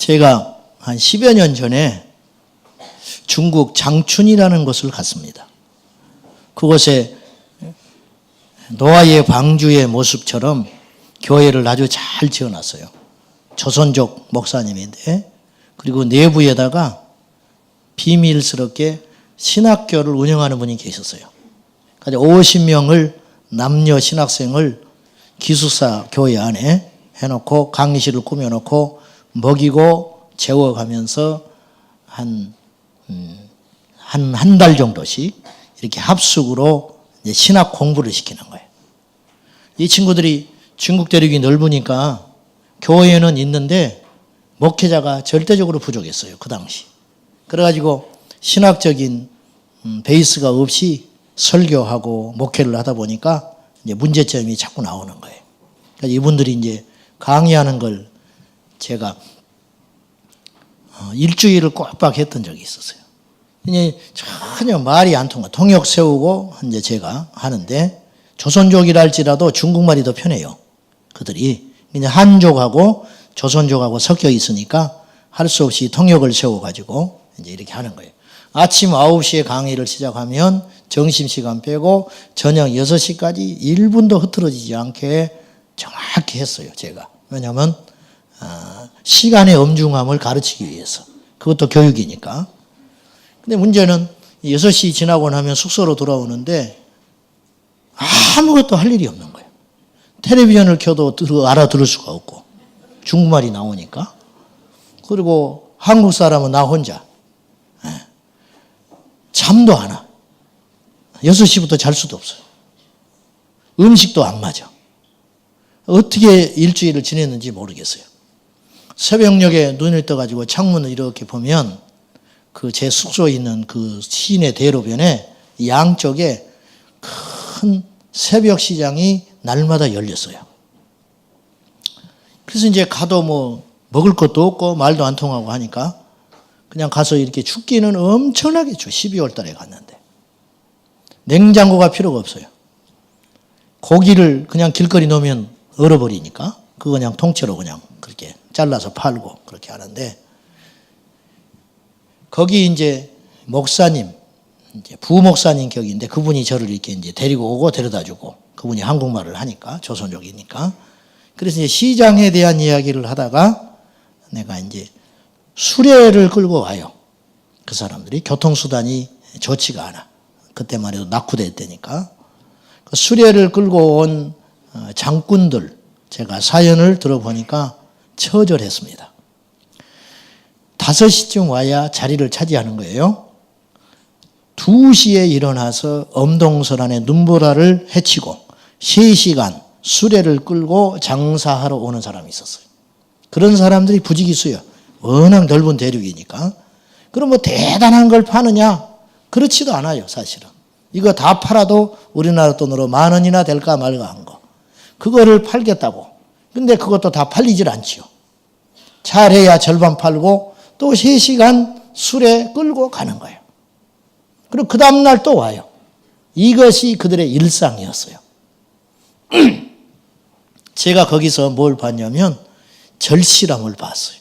제가 한 10여 년 전에 중국 장춘이라는 곳을 갔습니다. 그곳에 노아의 방주의 모습처럼 교회를 아주 잘 지어놨어요. 조선족 목사님인데, 그리고 내부에다가 비밀스럽게 신학교를 운영하는 분이 계셨어요. 50명을 남녀 신학생을 기숙사 교회 안에 해놓고 강의실을 꾸며놓고 먹이고 재워가면서 한 달 정도씩 이렇게 합숙으로 이제 신학 공부를 시키는 거예요. 이 친구들이 중국 대륙이 넓으니까 교회는 있는데 목회자가 절대적으로 부족했어요. 그 당시. 그래가지고 신학적인 베이스가 없이 설교하고 목회를 하다 보니까 이제 문제점이 자꾸 나오는 거예요. 그러니까 이분들이 이제 강의하는 걸 제가 일주일을 꼬박 했던 적이 있었어요. 전혀 말이 안 통과. 통역 세우고 이제 제가 하는데 조선족이라 할지라도 중국말이 더 편해요. 그들이 그냥 한족하고 조선족하고 섞여 있으니까 할 수 없이 통역을 세워가지고 이제 이렇게 하는 거예요. 아침 9시에 강의를 시작하면 점심시간 빼고 저녁 6시까지 1분도 흐트러지지 않게 정확히 했어요, 제가. 왜냐하면 시간의 엄중함을 가르치기 위해서. 그것도 교육이니까. 근데 문제는 6시 지나고 나면 숙소로 돌아오는데 아무것도 할 일이 없는 거예요. 텔레비전을 켜도 알아들을 수가 없고 중국말이 나오니까. 그리고 한국 사람은 나 혼자. 잠도 안 와. 6시부터 잘 수도 없어요. 음식도 안 맞아. 어떻게 일주일을 지냈는지 모르겠어요. 새벽녘에 눈을 떠가지고 창문을 이렇게 보면 그 제 숙소에 있는 그 시내 대로변에 양쪽에 큰 새벽 시장이 날마다 열렸어요. 그래서 이제 가도 뭐 먹을 것도 없고 말도 안 통하고 하니까 그냥 가서 이렇게 춥기는 엄청나게 추워. 12월 달에 갔는데. 냉장고가 필요가 없어요. 고기를 그냥 길거리 놓으면 얼어버리니까 그거 그냥 통째로 그냥 그렇게 잘라서 팔고 그렇게 하는데, 거기 이제 목사님, 이제 부목사님 격인데 그분이 저를 이렇게 이제 데리고 오고 데려다 주고, 그분이 한국말을 하니까 조선족이니까. 그래서 이제 시장에 대한 이야기를 하다가 내가 이제 수레를 끌고 와요. 그 사람들이 교통수단이 좋지가 않아. 그때만 해도 낙후될 때니까. 그 수레를 끌고 온 장군들 제가 사연을 들어보니까 처절했습니다. 5시쯤 와야 자리를 차지하는 거예요. 2시에 일어나서 엄동설안에 눈보라를 헤치고 3시간 수레를 끌고 장사하러 오는 사람이 있었어요. 그런 사람들이 부지기수요. 워낙 넓은 대륙이니까. 그럼 뭐 대단한 걸 파느냐? 그렇지도 않아요, 사실은. 이거 다 팔아도 우리나라 돈으로 10,000원이나 될까 말까 한 거. 그거를 팔겠다고. 근데 그것도 다 팔리질 않지요. 잘해야 절반 팔고 또 3시간 수레 끌고 가는 거예요. 그리고 그 다음날 또 와요. 이것이 그들의 일상이었어요. 제가 거기서 뭘 봤냐면 절실함을 봤어요.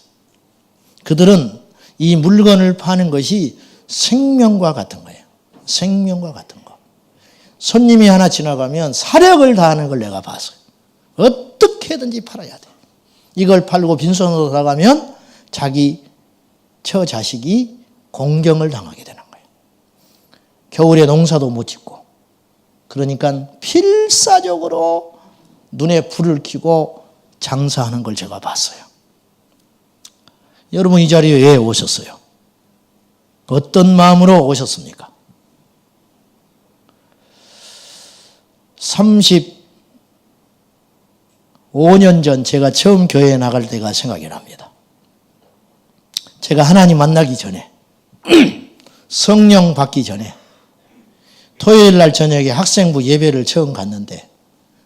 그들은 이 물건을 파는 것이 생명과 같은 거예요. 생명과 같은 거. 손님이 하나 지나가면 사력을 다하는 걸 내가 봤어요. 어떻게든지 팔아야 돼. 이걸 팔고 빈손으로 나가면 자기 처자식이 공경을 당하게 되는 거예요. 겨울에 농사도 못 짓고. 그러니까 필사적으로 눈에 불을 켜고 장사하는 걸 제가 봤어요. 여러분 이 자리에 왜 오셨어요? 어떤 마음으로 오셨습니까? 35년 전 제가 처음 교회에 나갈 때가 생각이 납니다. 제가 하나님 만나기 전에 성령 받기 전에 토요일 날 저녁에 학생부 예배를 처음 갔는데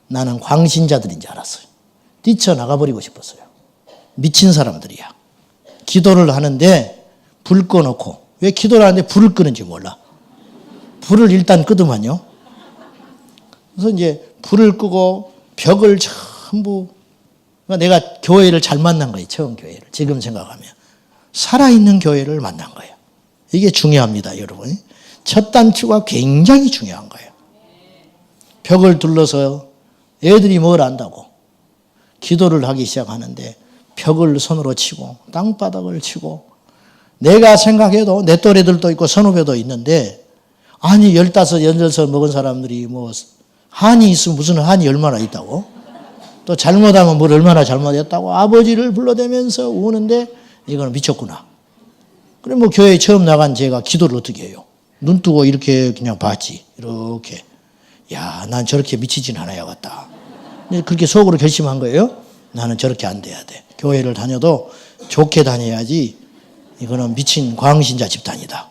나는 광신자들인 줄 알았어요. 뛰쳐나가버리고 싶었어요. 미친 사람들이야. 기도를 하는데 불 꺼놓고, 왜 기도를 하는데 불을 끄는지 몰라. 불을 일단 끄더만요. 그래서 이제 불을 끄고 벽을 전부, 내가 교회를 잘 만난 거예요. 처음 교회를. 지금 생각하면. 살아있는 교회를 만난 거예요. 이게 중요합니다, 여러분. 첫 단추가 굉장히 중요한 거예요. 벽을 둘러서 애들이 뭘 안다고 기도를 하기 시작하는데 벽을 손으로 치고 땅바닥을 치고, 내가 생각해도 내 또래들도 있고 선후배도 있는데, 아니 15, 16 먹은 사람들이 뭐 한이 있으면 무슨 한이 얼마나 있다고, 또 잘못하면 뭘 얼마나 잘못했다고 아버지를 불러대면서 우는데 이거는 미쳤구나. 그래 뭐 교회에 처음 나간 제가 기도를 어떻게 해요? 눈 뜨고 이렇게 그냥 봤지. 이렇게. 야, 난 저렇게 미치진 않아야겠다. 그렇게 속으로 결심한 거예요. 나는 저렇게 안 돼야 돼. 교회를 다녀도 좋게 다녀야지. 이거는 미친 광신자 집단이다.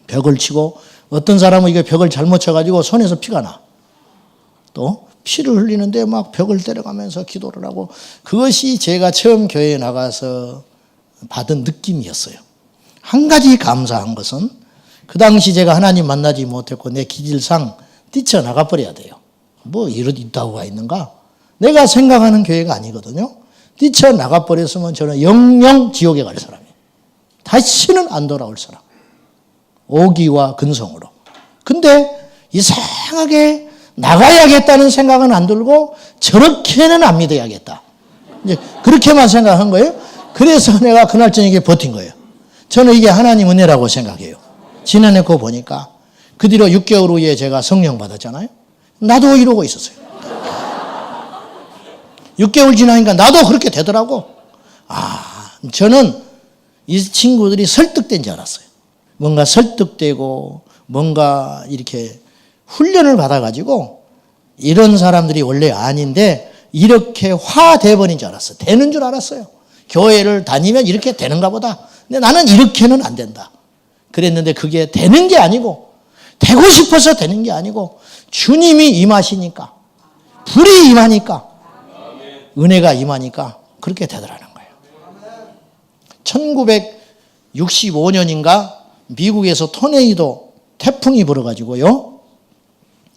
벽을 치고, 어떤 사람은 이게 벽을 잘못 쳐가지고 손에서 피가 나. 또 피를 흘리는데 막 벽을 때려가면서 기도를 하고, 그것이 제가 처음 교회에 나가서 받은 느낌이었어요. 한 가지 감사한 것은, 그 당시 제가 하나님 만나지 못했고 내 기질상 뛰쳐나가 버려야 돼요. 뭐 이따구가 있는가? 내가 생각하는 교회가 아니거든요. 뛰쳐나가 버렸으면 저는 영영 지옥에 갈 사람이에요. 다시는 안 돌아올 사람. 오기와 근성으로. 근데 이상하게 나가야겠다는 생각은 안 들고 저렇게는 안 믿어야겠다. 이제 그렇게만 생각한 거예요. 그래서 내가 그날 저녁에 버틴 거예요. 저는 이게 하나님 은혜라고 생각해요. 지난해 그거 보니까 그 뒤로 6개월 후에 제가 성령 받았잖아요. 나도 이러고 있었어요. 6개월 지나니까 나도 그렇게 되더라고. 저는 이 친구들이 설득된 줄 알았어요. 뭔가 설득되고 뭔가 이렇게 훈련을 받아가지고 이런 사람들이 원래 아닌데 이렇게 화돼버린 줄 알았어요. 되는 줄 알았어요. 교회를 다니면 이렇게 되는가 보다. 근데 나는 이렇게는 안 된다. 그랬는데 그게 되는 게 아니고, 되고 싶어서 되는 게 아니고, 주님이 임하시니까, 불이 임하니까, 은혜가 임하니까 그렇게 되더라는 거예요. 1965년인가 미국에서 토네이도 태풍이 불어가지고요,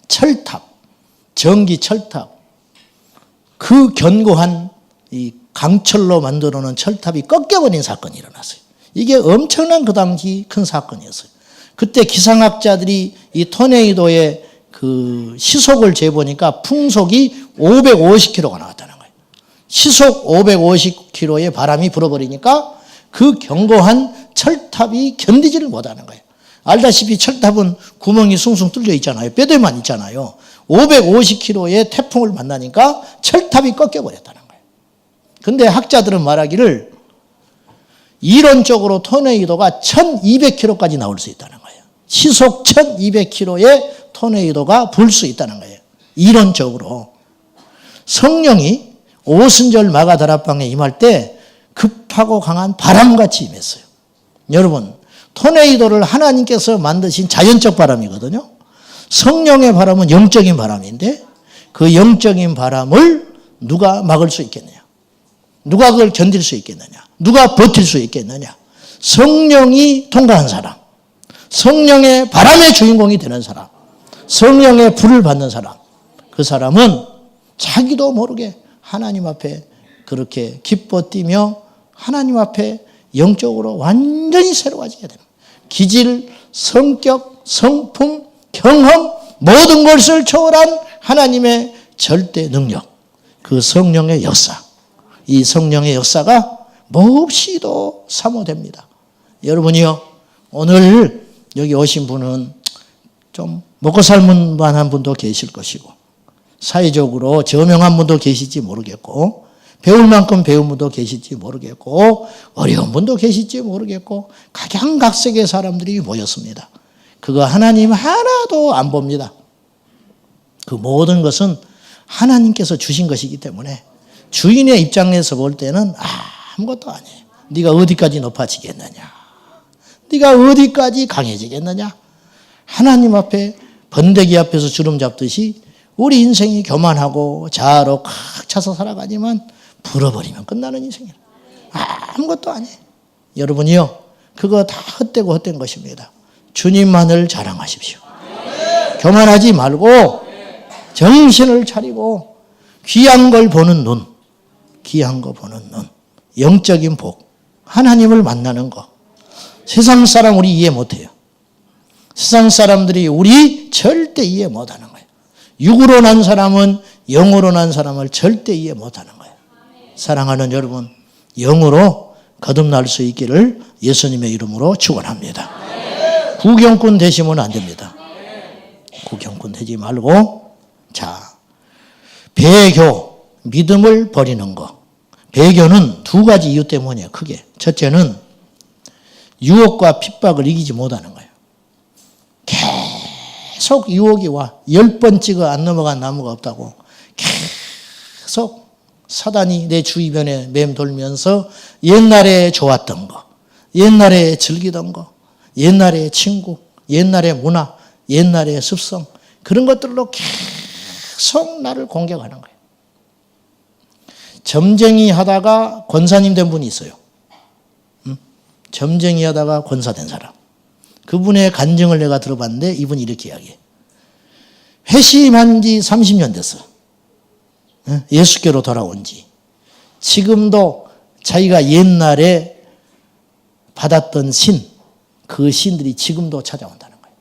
철탑, 전기 철탑, 그 견고한 이 강철로 만들어 놓은 철탑이 꺾여버린 사건이 일어났어요. 이게 엄청난 그 당시 큰 사건이었어요. 그때 기상학자들이 이 토네이도의 그 시속을 재보니까 풍속이 550km가 나왔다는 거예요. 시속 550km의 바람이 불어버리니까 그 견고한 철탑이 견디지를 못하는 거예요. 알다시피 철탑은 구멍이 숭숭 뚫려 있잖아요. 뼈대만 있잖아요. 550km의 태풍을 만나니까 철탑이 꺾여버렸다는 거예요. 근데 학자들은 말하기를 이론적으로 토네이도가 1200km까지 나올 수 있다는 거예요. 시속 1200km의 토네이도가 불 수 있다는 거예요. 이론적으로. 성령이 오순절 마가다락방에 임할 때 급하고 강한 바람같이 임했어요. 여러분, 토네이도를 하나님께서 만드신 자연적 바람이거든요. 성령의 바람은 영적인 바람인데 그 영적인 바람을 누가 막을 수 있겠느냐? 누가 그걸 견딜 수 있겠느냐? 누가 버틸 수 있겠느냐? 성령이 통과한 사람, 성령의 바람의 주인공이 되는 사람, 성령의 불을 받는 사람, 그 사람은 자기도 모르게 하나님 앞에 그렇게 기뻐 뛰며 하나님 앞에 영적으로 완전히 새로워지게 됩니다. 기질, 성격, 성품, 경험, 모든 것을 초월한 하나님의 절대 능력, 그 성령의 역사, 이 성령의 역사가 몹시도 사모됩니다. 여러분이요, 오늘 여기 오신 분은 좀 먹고 살만 한 분도 계실 것이고, 사회적으로 저명한 분도 계실지 모르겠고, 배울 만큼 배운 분도 계실지 모르겠고, 어려운 분도 계실지 모르겠고, 각양각색의 사람들이 모였습니다. 그거 하나님 하나도 안 봅니다. 그 모든 것은 하나님께서 주신 것이기 때문에 주인의 입장에서 볼 때는 아무것도 아니에요. 네가 어디까지 높아지겠느냐? 네가 어디까지 강해지겠느냐? 하나님 앞에 번데기 앞에서 주름 잡듯이 우리 인생이 교만하고 자아로 꽉 차서 살아가지만 불어버리면 끝나는 인생이에요. 아무것도 아니에요. 여러분이요, 그거 다 헛되고 헛된 것입니다. 주님만을 자랑하십시오. 교만하지 말고 정신을 차리고 귀한 걸 보는 눈, 귀한 거 보는 눈, 영적인 복, 하나님을 만나는 거. 세상 사람 우리 이해 못해요. 세상 사람들이 우리 절대 이해 못하는 거예요. 육으로 난 사람은 영으로 난 사람을 절대 이해 못하는 거예요. 사랑하는 여러분, 영으로 거듭날 수 있기를 예수님의 이름으로 축원합니다. 구경꾼 되시면 안 됩니다. 구경꾼 되지 말고, 자, 배교, 믿음을 버리는 거. 배교는 두 가지 이유 때문이에요, 크게. 첫째는 유혹과 핍박을 이기지 못하는 거예요. 계속 유혹이 와. 10번 찍어 안 넘어간 나무가 없다고. 계속 사단이 내 주변에 맴돌면서 옛날에 좋았던 거, 옛날에 즐기던 거, 옛날의 친구, 옛날의 문화, 옛날의 습성, 그런 것들로 계속 나를 공격하는 거예요. 점쟁이 하다가 권사님 된 분이 있어요. 점쟁이 하다가 권사 된 사람. 그분의 간증을 내가 들어봤는데 이분이 이렇게 이야기해. 회심한 지 30년 됐어. 예수께로 돌아온 지. 지금도 자기가 옛날에 받았던 신, 그 신들이 지금도 찾아온다는 거예요.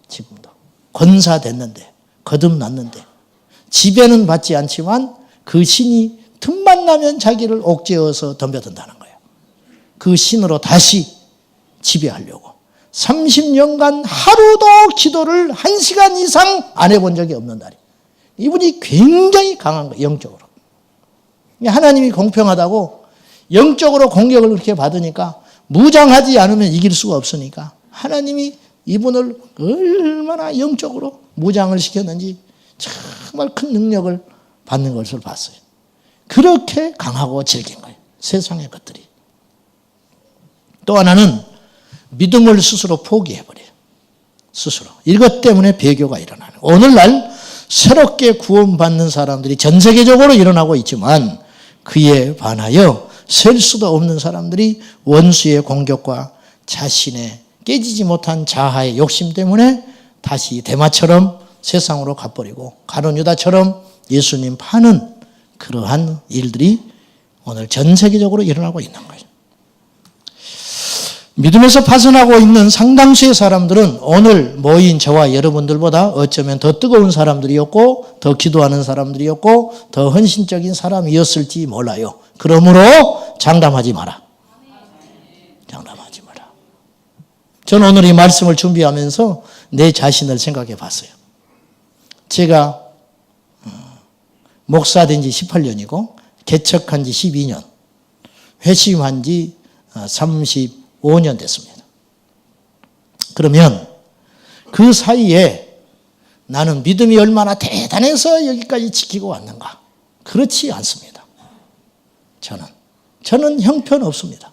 지금도. 권사 됐는데, 거듭났는데, 지배는 받지 않지만 그 신이 틈만 나면 자기를 옥죄어서 덤벼든다는 거예요. 그 신으로 다시 지배하려고. 30년간 하루도 기도를 1시간 이상 안 해본 적이 없는 날이. 이분이 굉장히 강한 거예요, 영적으로. 하나님이 공평하다고 영적으로 공격을 그렇게 받으니까 무장하지 않으면 이길 수가 없으니까 하나님이 이분을 얼마나 영적으로 무장을 시켰는지 정말 큰 능력을 받는 것을 봤어요. 그렇게 강하고 질긴 거예요, 세상의 것들이. 또 하나는 믿음을 스스로 포기해버려요. 스스로. 이것 때문에 배교가 일어나는 거예요. 오늘날 새롭게 구원받는 사람들이 전 세계적으로 일어나고 있지만 그에 반하여 셀 수도 없는 사람들이 원수의 공격과 자신의 깨지지 못한 자아의 욕심 때문에 다시 대마처럼 세상으로 가버리고 가룟 유다처럼 예수님 파는 그러한 일들이 오늘 전 세계적으로 일어나고 있는 거예요. 믿음에서 파선하고 있는 상당수의 사람들은 오늘 모인 저와 여러분들보다 어쩌면 더 뜨거운 사람들이었고 더 기도하는 사람들이었고 더 헌신적인 사람이었을지 몰라요. 그러므로 장담하지 마라. 장담하지 마라. 저는 오늘 이 말씀을 준비하면서 내 자신을 생각해 봤어요. 제가 목사된 지 18년이고 개척한 지 12년, 회심한 지 35년 됐습니다. 그러면 그 사이에 나는 믿음이 얼마나 대단해서 여기까지 지키고 왔는가? 그렇지 않습니다. 저는 형편없습니다.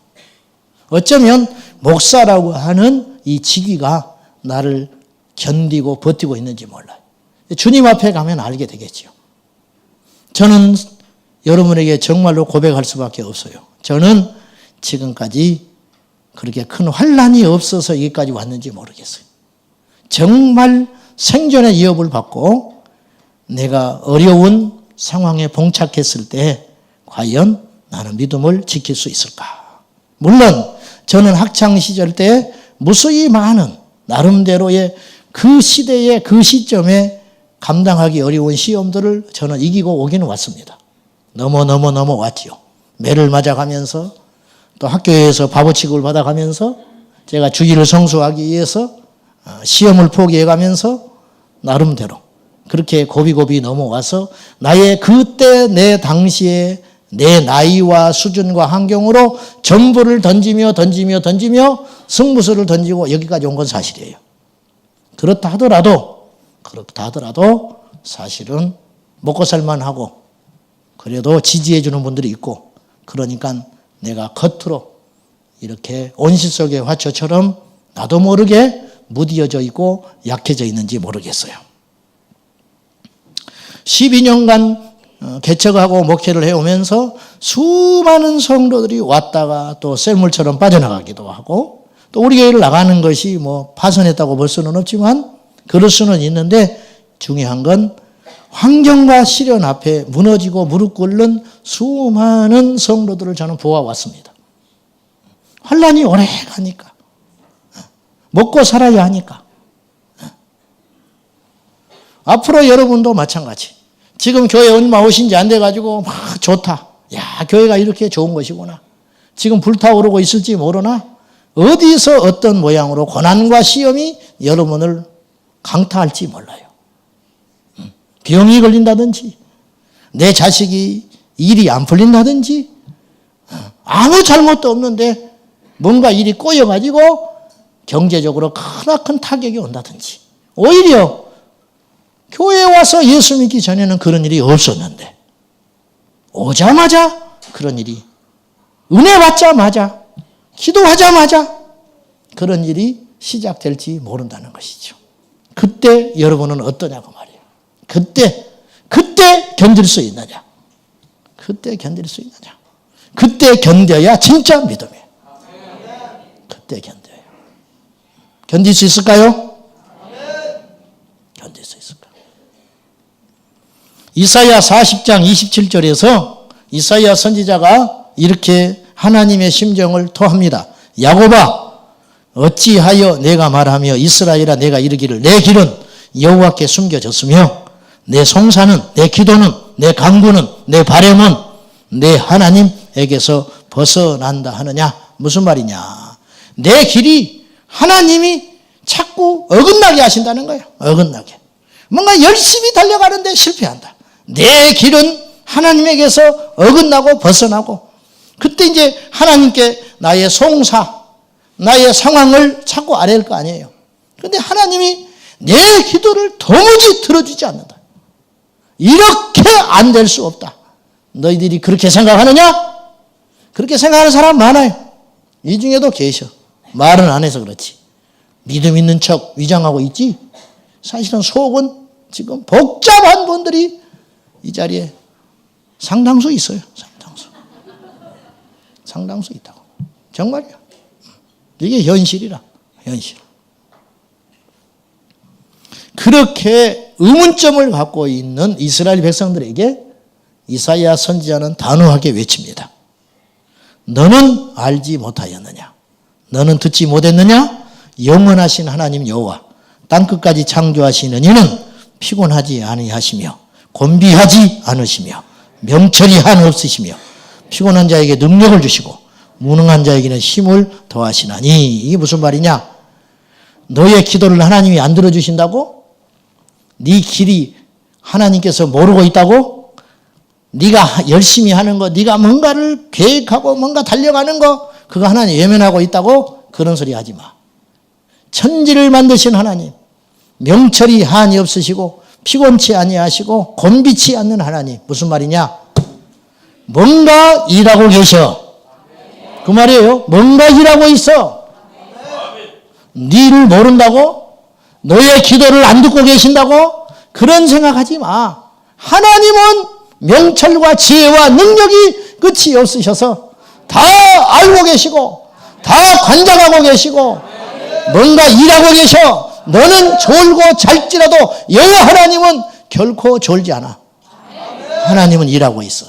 어쩌면 목사라고 하는 이 직위가 나를 견디고 버티고 있는지 몰라요. 주님 앞에 가면 알게 되겠죠. 저는 여러분에게 정말로 고백할 수밖에 없어요. 저는 지금까지 그렇게 큰 환난이 없어서 여기까지 왔는지 모르겠어요. 정말 생존의 위협을 받고 내가 어려운 상황에 봉착했을 때 과연 나는 믿음을 지킬 수 있을까? 물론 저는 학창시절 때 무수히 많은 나름대로의 그 시대의 그 시점에 감당하기 어려운 시험들을 저는 이기고 오기는 왔습니다. 너무 왔지요. 매를 맞아가면서 또 학교에서 바보 취급을 받아가면서 제가 주기를 성수하기 위해서 시험을 포기해가면서 나름대로 그렇게 고비고비 넘어와서 나의 그때 내 당시에 내 나이와 수준과 환경으로 전부를 던지며 승부수를 던지고 여기까지 온 건 사실이에요. 그렇다 하더라도 사실은 먹고 살만하고 그래도 지지해 주는 분들이 있고 그러니까 내가 겉으로 이렇게 온실 속의 화초처럼 나도 모르게 무디어져 있고 약해져 있는지 모르겠어요. 12년간 개척하고 목회를 해오면서 수많은 성도들이 왔다가 또 썰물처럼 빠져나가기도 하고 또 우리 교회를 나가는 것이 뭐 파선했다고 볼 수는 없지만 그럴 수는 있는데 중요한 건 환경과 시련 앞에 무너지고 무릎 꿇는 수많은 성도들을 저는 보아왔습니다. 환란이 오래 가니까. 먹고 살아야 하니까. 앞으로 여러분도 마찬가지. 지금 교회 얼마 오신 지 안 돼가지고 막 좋다. 야, 교회가 이렇게 좋은 것이구나. 지금 불타오르고 있을지 모르나 어디서 어떤 모양으로 고난과 시험이 여러분을 강타할지 몰라요. 병이 걸린다든지 내 자식이 일이 안 풀린다든지 아무 잘못도 없는데 뭔가 일이 꼬여가지고 경제적으로 크나큰 타격이 온다든지 오히려 교회에 와서 예수 믿기 전에는 그런 일이 없었는데 오자마자 그런 일이 은혜 받자마자 기도하자마자 그런 일이 시작될지 모른다는 것이죠. 그때 여러분은 어떠냐고 말이에요. 그때 견딜 수 있느냐. 그때 견딜 수 있느냐. 그때 견뎌야 진짜 믿음이에요. 그때 견뎌요. 견딜 수 있을까요? 견딜 수 있을까? 이사야 40장 27절에서 이사야 선지자가 이렇게 하나님의 심정을 토합니다. 야곱아 어찌하여 내가 말하며 이스라엘아 내가 이르기를 내 길은 여호와께 숨겨졌으며 내 송사는 내 기도는 내 간구는 내 바램은 내 하나님에게서 벗어난다 하느냐. 무슨 말이냐. 내 길이 하나님이 자꾸 어긋나게 하신다는 거예요. 어긋나게. 뭔가 열심히 달려가는데 실패한다. 내 길은 하나님에게서 어긋나고 벗어나고 그때 이제 하나님께 나의 송사, 나의 상황을 자꾸 아뢰일 거 아니에요. 그런데 하나님이 내 기도를 도무지 들어주지 않는다. 이렇게 안 될 수 없다. 너희들이 그렇게 생각하느냐? 그렇게 생각하는 사람 많아요. 이 중에도 계셔. 말은 안 해서 그렇지. 믿음 있는 척 위장하고 있지. 사실은 속은 지금 복잡한 분들이 이 자리에 상당수 있어요. 상당수 있다고. 정말이야. 이게 현실이라. 현실. 그렇게 의문점을 갖고 있는 이스라엘 백성들에게 이사야 선지자는 단호하게 외칩니다. 너는 알지 못하였느냐? 너는 듣지 못했느냐? 영원하신 하나님 여호와 땅끝까지 창조하시는 이는 피곤하지 아니하시며 곤비하지 않으시며 명철이 한없으시며 피곤한 자에게 능력을 주시고 무능한 자에게는 힘을 더하시나니. 이게 무슨 말이냐? 너의 기도를 하나님이 안 들어주신다고? 네 길이 하나님께서 모르고 있다고? 네가 열심히 하는 거, 네가 뭔가를 계획하고 뭔가 달려가는 거 그거 하나님 외면하고 있다고? 그런 소리 하지 마. 천지를 만드신 하나님, 명철이 한이 없으시고 피곤치 아니하시고 곤비치 않는 하나님. 무슨 말이냐? 뭔가 일하고 계셔. 그 말이에요. 뭔가 일하고 있어. 니를 모른다고? 너의 기도를 안 듣고 계신다고? 그런 생각하지 마. 하나님은 명철과 지혜와 능력이 끝이 없으셔서 다 알고 계시고 다 관장하고 계시고 뭔가 일하고 계셔. 너는 졸고 잘지라도 여호와 하나님은 결코 졸지 않아. 하나님은 일하고 있어.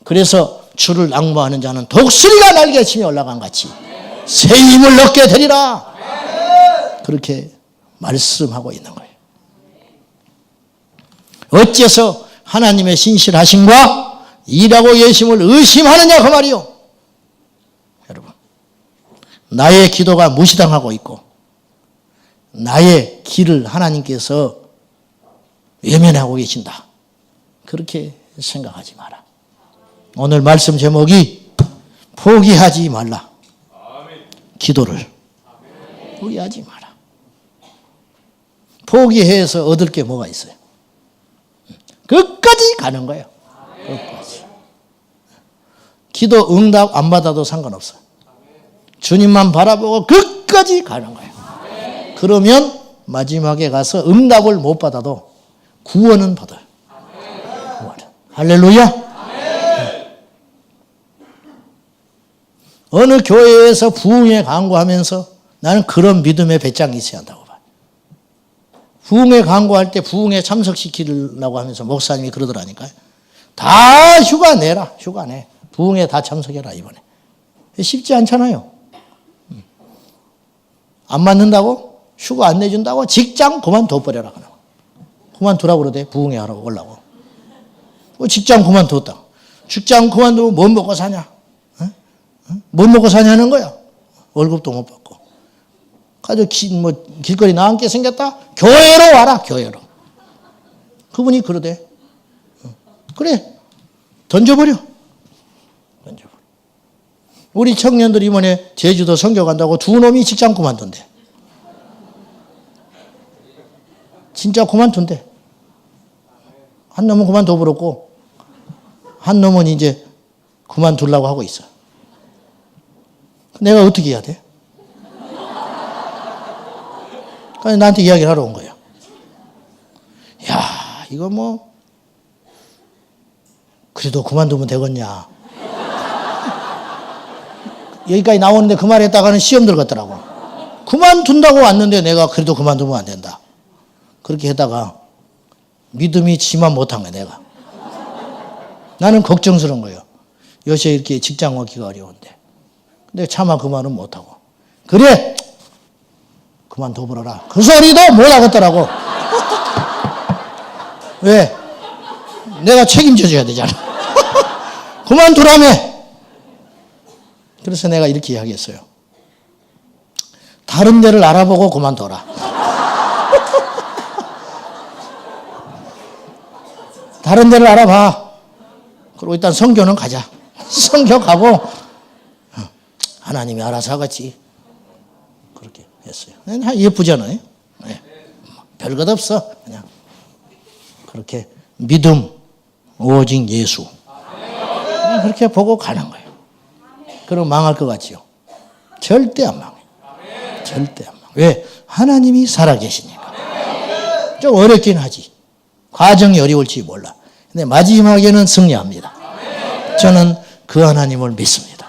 그래서 주를 낭모하는 자는 독수리가 날개치며 올라간 같이 새 힘을 얻게 되리라. 그렇게 말씀하고 있는 거예요. 어째서 하나님의 신실하심과 일하고 계심을 의심하느냐 그 말이요. 여러분, 나의 기도가 무시당하고 있고 나의 길을 하나님께서 외면하고 계신다. 그렇게 생각하지 마라. 오늘 말씀 제목이 포기하지 말라. 기도를 포기하지 마라. 포기해서 얻을 게 뭐가 있어요? 끝까지 가는 거예요. 끝까지. 기도 응답 안 받아도 상관없어요. 주님만 바라보고 끝까지 가는 거예요. 그러면 마지막에 가서 응답을 못 받아도 구원은 받아요. 구원은. 할렐루야. 어느 교회에서 부흥회 강구하면서 나는 그런 믿음의 배짱이 있어야 한다고 봐요. 부흥회 강구할 때 부흥회 참석시키려고 하면서 목사님이 그러더라니까요. 다 휴가 내라. 휴가 내. 부흥회 다 참석해라 이번에. 쉽지 않잖아요. 안 맞는다고? 휴가 안 내준다고? 직장 그만둬버려라. 그만두라고 그러대. 부흥회 하러 오려고. 직장 그만뒀다. 직장 그만두면 못 먹고 사냐? 못 먹고 사냐는 거야. 월급도 못 받고. 가지고 길거리 나앉게 생겼다? 교회로 와라, 교회로. 그분이 그러대. 그래. 던져버려. 우리 청년들 이번에 제주도 선교 간다고 두 놈이 직장 그만둔대. 진짜 그만둔대. 한 놈은 그만둬버렸고, 한 놈은 이제 그만두려고 하고 있어. 내가 어떻게 해야 돼? 그래서 나한테 이야기를 하러 온 거야. 야, 이거 뭐, 그래도 그만두면 되겠냐. 여기까지 나오는데 그 말 했다가는 시험 들어갔더라고. 그만둔다고 왔는데 내가 그래도 그만두면 안 된다. 그렇게 했다가 믿음이 지만 못한 거야, 내가. 나는 걱정스러운 거예요. 요새 이렇게 직장 얻기가 어려운데. 근데 차마 그 말은 못하고. 그래! 그만둬버려라. 그 소리도 못 하겠더라고. 왜? 내가 책임져줘야 되잖아. 그만두라며! 그래서 내가 이렇게 이야기했어요. 다른 데를 알아보고 그만둬라. 다른 데를 알아봐. 그리고 일단 선교는 가자. 선교 가고 하나님이 알아서 하겠지. 그렇게 했어요. 예쁘잖아요. 네. 별것 없어. 그냥 그렇게 믿음, 오직 예수. 그렇게 보고 가는 거예요. 그럼 망할 것 같지요? 절대 안 망해요. 절대 안 망해요. 왜? 하나님이 살아계시니까. 좀 어렵긴 하지. 과정이 어려울지 몰라. 근데 마지막에는 승리합니다. 저는 그 하나님을 믿습니다.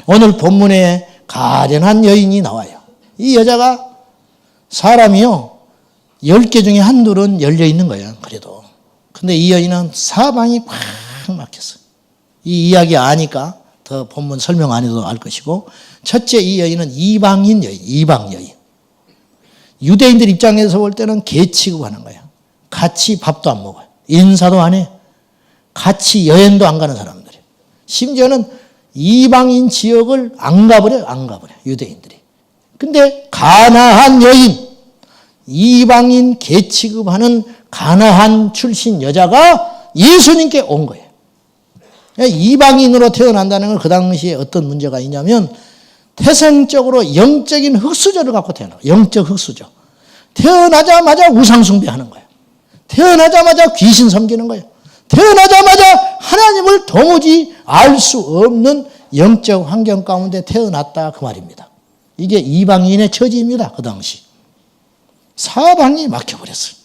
오늘 본문에 가련한 여인이 나와요. 이 여자가 사람이요, 10개 중에 한둘은 열려 있는 거예요. 그래도. 근데 이 여인은 사방이 꽉 막혔어요. 이 이야기 아니까 더 본문 설명 안 해도 알 것이고, 첫째, 이 여인은 이방인 여인, 이방 여인. 유대인들 입장에서 볼 때는 개 취급하는 거예요. 같이 밥도 안 먹어요. 인사도 안 해. 같이 여행도 안 가는 사람들이에요. 심지어는 이방인 지역을 안 가버려요. 안 가버려요. 유대인들이. 근데 가나안 여인, 이방인 개 취급하는 가나안 출신 여자가 예수님께 온 거예요. 이방인으로 태어난다는 건 그 당시에 어떤 문제가 있냐면 태생적으로 영적인 흙수저를 갖고 태어나요. 영적 흙수저. 태어나자마자 우상숭배하는 거예요. 태어나자마자 귀신 섬기는 거예요. 태어나자마자 하나님을 도무지 알 수 없는 영적 환경 가운데 태어났다, 그 말입니다. 이게 이방인의 처지입니다. 그 당시. 사방이 막혀버렸어요.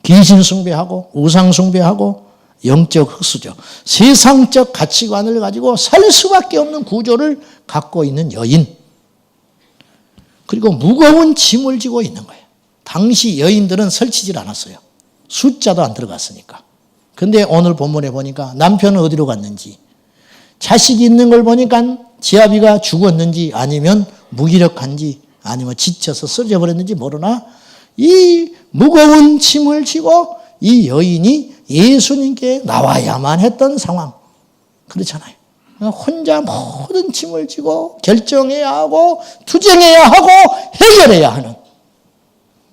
귀신 숭배하고 우상 숭배하고 영적 흙수저, 세상적 가치관을 가지고 살 수밖에 없는 구조를 갖고 있는 여인. 그리고 무거운 짐을 지고 있는 거예요. 당시 여인들은 설치질 않았어요. 숫자도 안 들어갔으니까. 근데 오늘 본문에 보니까 남편은 어디로 갔는지, 자식이 있는 걸 보니까 지아비가 죽었는지 아니면 무기력한지 아니면 지쳐서 쓰러져 버렸는지 모르나 이 무거운 짐을 지고 이 여인이 예수님께 나와야만 했던 상황. 그렇잖아요. 혼자 모든 짐을 지고 결정해야 하고 투쟁해야 하고 해결해야 하는.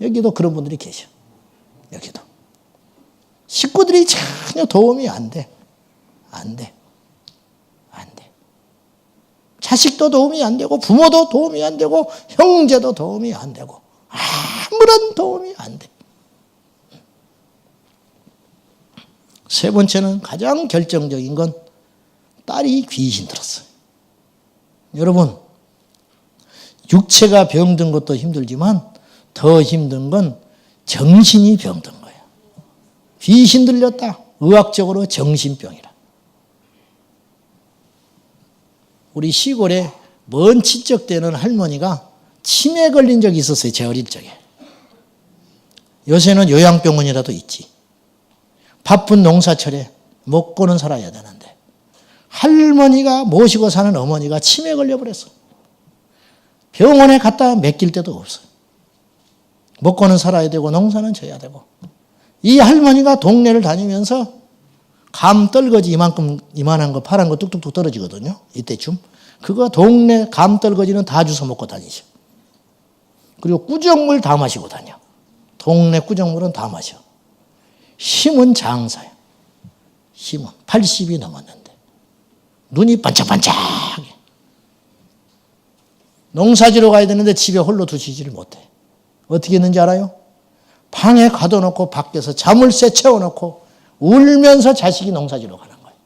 여기도 그런 분들이 계셔. 여기도. 식구들이 전혀 도움이 안 돼. 안 돼. 안 돼. 자식도 도움이 안 되고 부모도 도움이 안 되고 형제도 도움이 안 되고 아무런 도움이 안 돼. 세 번째는 가장 결정적인 건 딸이 귀신 들었어요. 여러분, 육체가 병든 것도 힘들지만 더 힘든 건 정신이 병든 거예요. 귀신 들렸다. 의학적으로 정신병이라. 우리 시골에 먼 친척되는 할머니가 치매 걸린 적이 있었어요. 제 어릴 적에. 요새는 요양병원이라도 있지. 바쁜 농사철에 먹고는 살아야 되는데 할머니가 모시고 사는 어머니가 치매에 걸려버렸어. 병원에 갔다 맡길 데도 없어요. 먹고는 살아야 되고 농사는 져야 되고. 이 할머니가 동네를 다니면서 감떨거지 이만한 거 파란 거 뚝뚝뚝 떨어지거든요. 이때쯤. 그거 동네 감떨거지는 다 주워 먹고 다니셔. 그리고 꾸정물 다 마시고 다녀. 동네 꾸정물은 다 마셔. 힘은 장사야. 힘은 80이 넘었는데 눈이 반짝반짝해. 농사지러 가야 되는데 집에 홀로 두시지를 못해. 어떻게 했는지 알아요? 방에 가둬놓고 밖에서 자물쇠 채워놓고 울면서 자식이 농사지러 가는 거예요.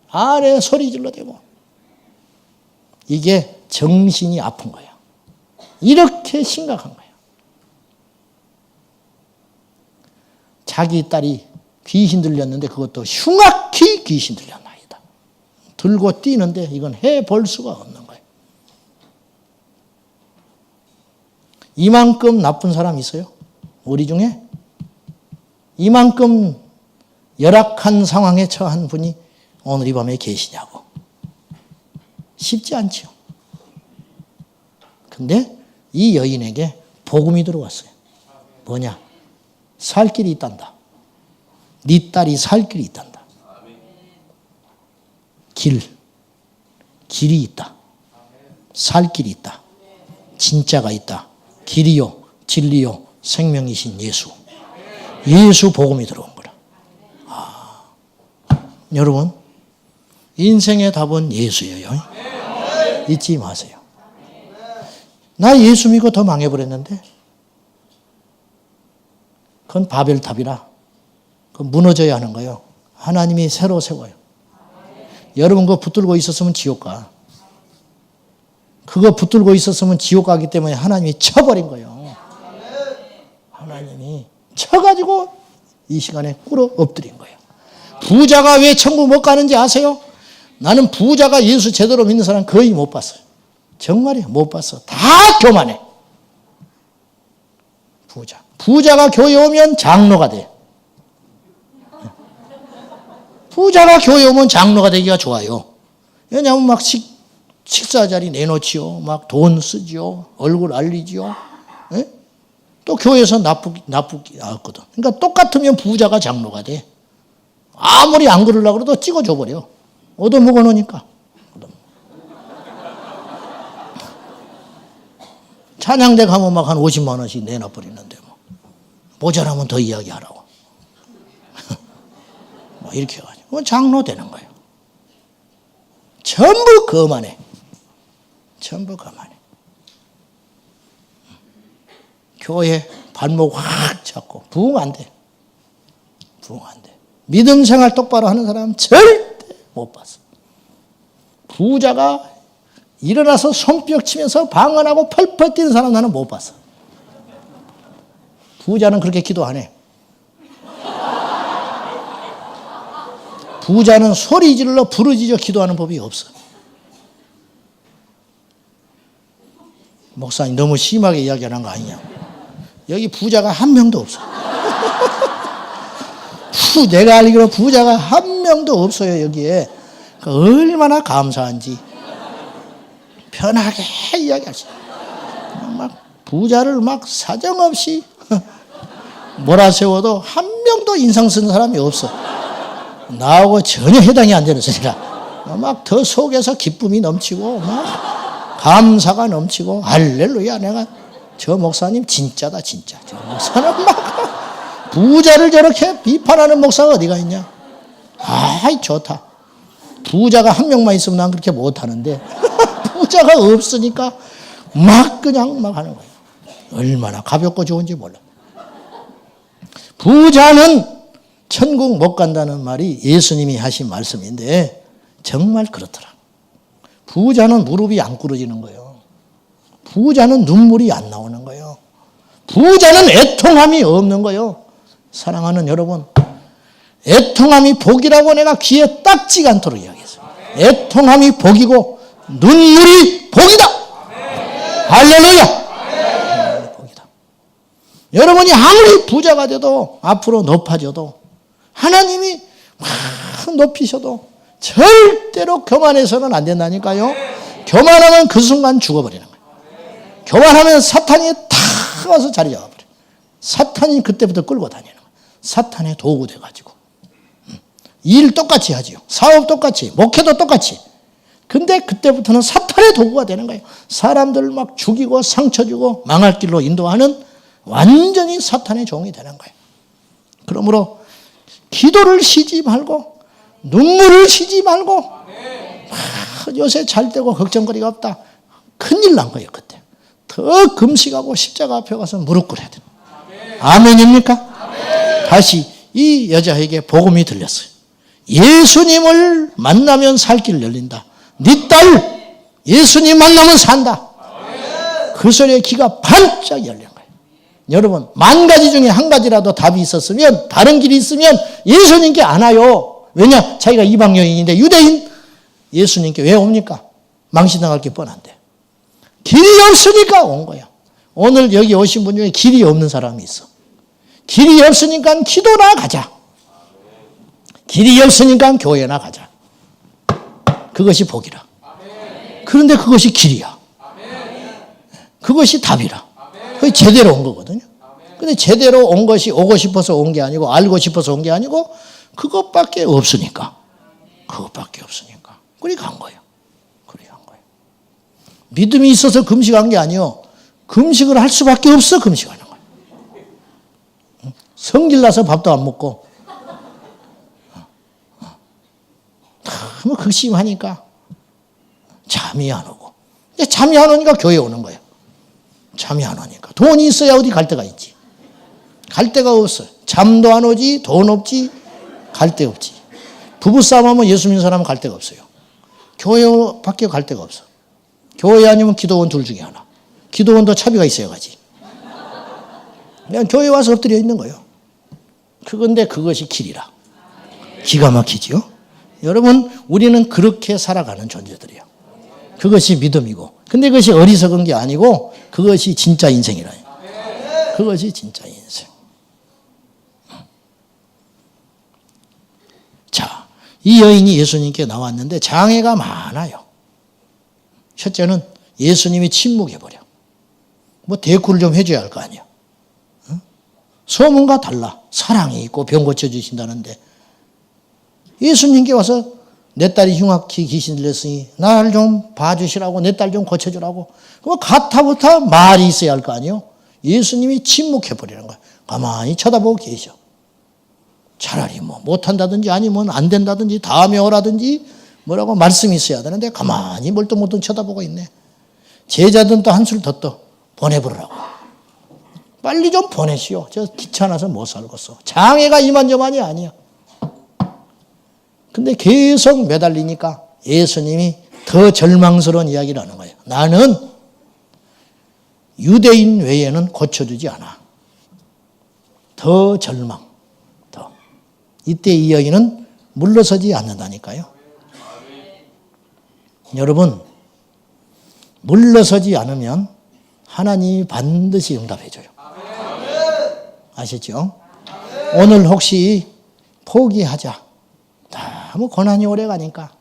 아래 소리 질러대고. 이게 정신이 아픈 거예요. 이렇게 심각한 거예요. 자기 딸이 귀신 들렸는데 그것도 흉악히 귀신 들렸나이다. 들고 뛰는데 이건 해볼 수가 없는 거예요. 이만큼 나쁜 사람 있어요? 우리 중에? 이만큼 열악한 상황에 처한 분이 오늘 이 밤에 계시냐고. 쉽지 않죠. 근데 이 여인에게 복음이 들어왔어요. 뭐냐? 살 길이 있단다. 네 딸이 살 길이 있단다. 길이 있다. 살 길이 있다. 진짜가 있다. 길이요, 진리요, 생명이신 예수. 예수 복음이 들어온 거라. 여러분, 인생의 답은 예수예요. 잊지 마세요. 나 예수 믿고 더 망해버렸는데 그건 바벨탑이라 그건 무너져야 하는 거예요. 하나님이 새로 세워요. 여러분 그거 붙들고 있었으면 지옥 가. 그거 붙들고 있었으면 지옥 가기 때문에 하나님이 쳐버린 거예요. 하나님이 쳐가지고 이 시간에 꿇어 엎드린 거예요. 부자가 왜 천국 못 가는지 아세요? 나는 부자가 예수 제대로 믿는 사람 거의 못 봤어요. 정말이야, 못 봤어. 다 교만해. 부자가 교회 오면 장로가 돼. 부자가 교회 오면 장로가 되기가 좋아요. 왜냐하면 막 식사 자리 내놓지요. 막 돈 쓰지요. 얼굴 알리지요. 에? 또 교회에서 나쁘게 나왔거든. 그러니까 똑같으면 부자가 장로가 돼. 아무리 안 그러려고 해도 찍어줘 버려. 얻어먹어 놓으니까. 찬양대 가면 막 한 50만 원씩 내놔버리는데 뭐. 모자라면 더 이야기하라고. 뭐 이렇게 해가지고 장로 되는 거예요. 전부 거만해. 전부 거만해. 교회 발목 확 잡고 부흥 안 돼. 부흥 안 돼. 믿음 생활 똑바로 하는 사람 절대 못 봤어. 부자가 일어나서 손뼉 치면서 방언하고 펄펄 뛰는 사람 나는 못 봤어. 부자는 그렇게 기도 안 해. 부자는 소리 질러 부르짖어 기도하는 법이 없어. 목사님 너무 심하게 이야기하는 거 아니냐. 여기 부자가 한 명도 없어. 내가 알기로 부자가 한 명도 없어요 여기에. 얼마나 감사한지. 편하게 이야기하지. 막 부자를 막 사정없이 몰아세워도 한 명도 인상 쓰는 사람이 없어. 나하고 전혀 해당이 안 되는 소리라. 막 더 속에서 기쁨이 넘치고 막 감사가 넘치고 할렐루야. 내가 저 목사님 진짜다 진짜. 저 목사는 막 부자를 저렇게 비판하는 목사가 어디가 있냐. 아이 좋다. 부자가 한 명만 있으면 난 그렇게 못하는데 부자가 없으니까 막 그냥 막 하는 거예요. 얼마나 가볍고 좋은지 몰라. 부자는 천국 못 간다는 말이 예수님이 하신 말씀인데 정말 그렇더라. 부자는 무릎이 안 꿇어지는 거예요. 부자는 눈물이 안 나오는 거예요. 부자는 애통함이 없는 거예요. 사랑하는 여러분, 애통함이 복이라고 내가 귀에 딱지가 않도록 이야기했어요. 애통함이 복이고 눈물이 복이다. 할렐루야. 복이다. 여러분이 아무리 부자가 돼도 앞으로 높아져도 하나님이 막 높이셔도 절대로 교만해서는 안 된다니까요. 교만하면 그 순간 죽어버리는 거예요. 교만하면 사탄이 탁 와서 자리 잡아버려요. 사탄이 그때부터 끌고 다니는 거예요. 사탄의 도구 돼가지고. 일 똑같이 하지요. 사업 똑같이, 목회도 똑같이. 근데 그때부터는 사탄의 도구가 되는 거예요. 사람들을 막 죽이고 상처 주고 망할 길로 인도하는 완전히 사탄의 종이 되는 거예요. 그러므로 기도를 쉬지 말고 눈물을 쉬지 말고 요새 잘 되고 걱정거리가 없다. 큰일 난 거예요. 그때. 더 금식하고 십자가 앞에 가서 무릎 꿇어야 돼요. 아멘입니까? 다시 이 여자에게 복음이 들렸어요. 예수님을 만나면 살 길 열린다. 네 딸 예수님 만나면 산다. 그 소리에 귀가 반짝 열린 거예요. 여러분, 만 가지 중에 한 가지라도 답이 있었으면, 다른 길이 있으면 예수님께 안 와요. 왜냐? 자기가 이방 여인인데 유대인 예수님께 왜 옵니까? 망신당할 게 뻔한데. 길이 없으니까 온 거야. 오늘 여기 오신 분 중에 길이 없는 사람이 있어. 길이 없으니까 기도나 가자. 길이 없으니까 교회나 가자. 그것이 복이라. 그런데 그것이 길이야. 그것이 답이라. 그게 제대로 온 거거든요. 근데 제대로 온 것이 오고 싶어서 온 게 아니고 알고 싶어서 온 게 아니고 그것밖에 없으니까. 그것밖에 없으니까. 그리 간 거예요. 그리 간 거예요. 믿음이 있어서 금식한 게 아니요. 금식을 할 수밖에 없어 금식하는 거예요. 성질 나서 밥도 안 먹고 너무 극심하니까 잠이 안 오고. 잠이 안 오니까 교회 오는 거예요. 잠이 안 오니까. 돈이 있어야 어디 갈 데가 있지. 갈 데가 없어요. 잠도 안 오지, 돈 없지, 갈 데 없지. 부부싸움 하면 예수 믿는 사람은 갈 데가 없어요. 교회밖에 갈 데가 없어. 교회 아니면 기도원 둘 중에 하나. 기도원도 차비가 있어야 가지. 그냥 교회 와서 엎드려 있는 거예요. 그건데 그것이 길이라. 기가 막히지요? 여러분, 우리는 그렇게 살아가는 존재들이에요. 그것이 믿음이고. 근데 그것이 어리석은 게 아니고 그것이 진짜 인생이라요. 그것이 진짜 인생. 자, 이 여인이 예수님께 나왔는데 장애가 많아요. 첫째는 예수님이 침묵해버려. 뭐 대꾸를 좀 해줘야 할 거 아니야. 소문과 달라. 사랑이 있고 병 고쳐주신다는데 예수님께 와서 내 딸이 흉악히 귀신 들렸으니 나를 좀 봐주시라고, 내 딸 좀 고쳐주라고. 그거 가타부터 말이 있어야 할 거 아니에요. 예수님이 침묵해버리는 거예요. 가만히 쳐다보고 계셔. 차라리 뭐 못한다든지 아니면 안 된다든지 다음에 오라든지 뭐라고 말씀이 있어야 되는데 가만히 멀뚱멀뚱 쳐다보고 있네. 제자들은 또 한술 더 떠. 보내버리라고. 빨리 좀 보내시오. 저 귀찮아서 못 살겠어. 장애가 이만저만이 아니야. 근데 계속 매달리니까 예수님이 더 절망스러운 이야기를 하는 거예요. 나는 유대인 외에는 고쳐주지 않아. 더 절망. 더. 이때 이 여인은 물러서지 않는다니까요. 여러분, 물러서지 않으면 하나님이 반드시 응답해줘요. 아시죠? 오늘 혹시 포기하자. 너무 고난이 오래 가니까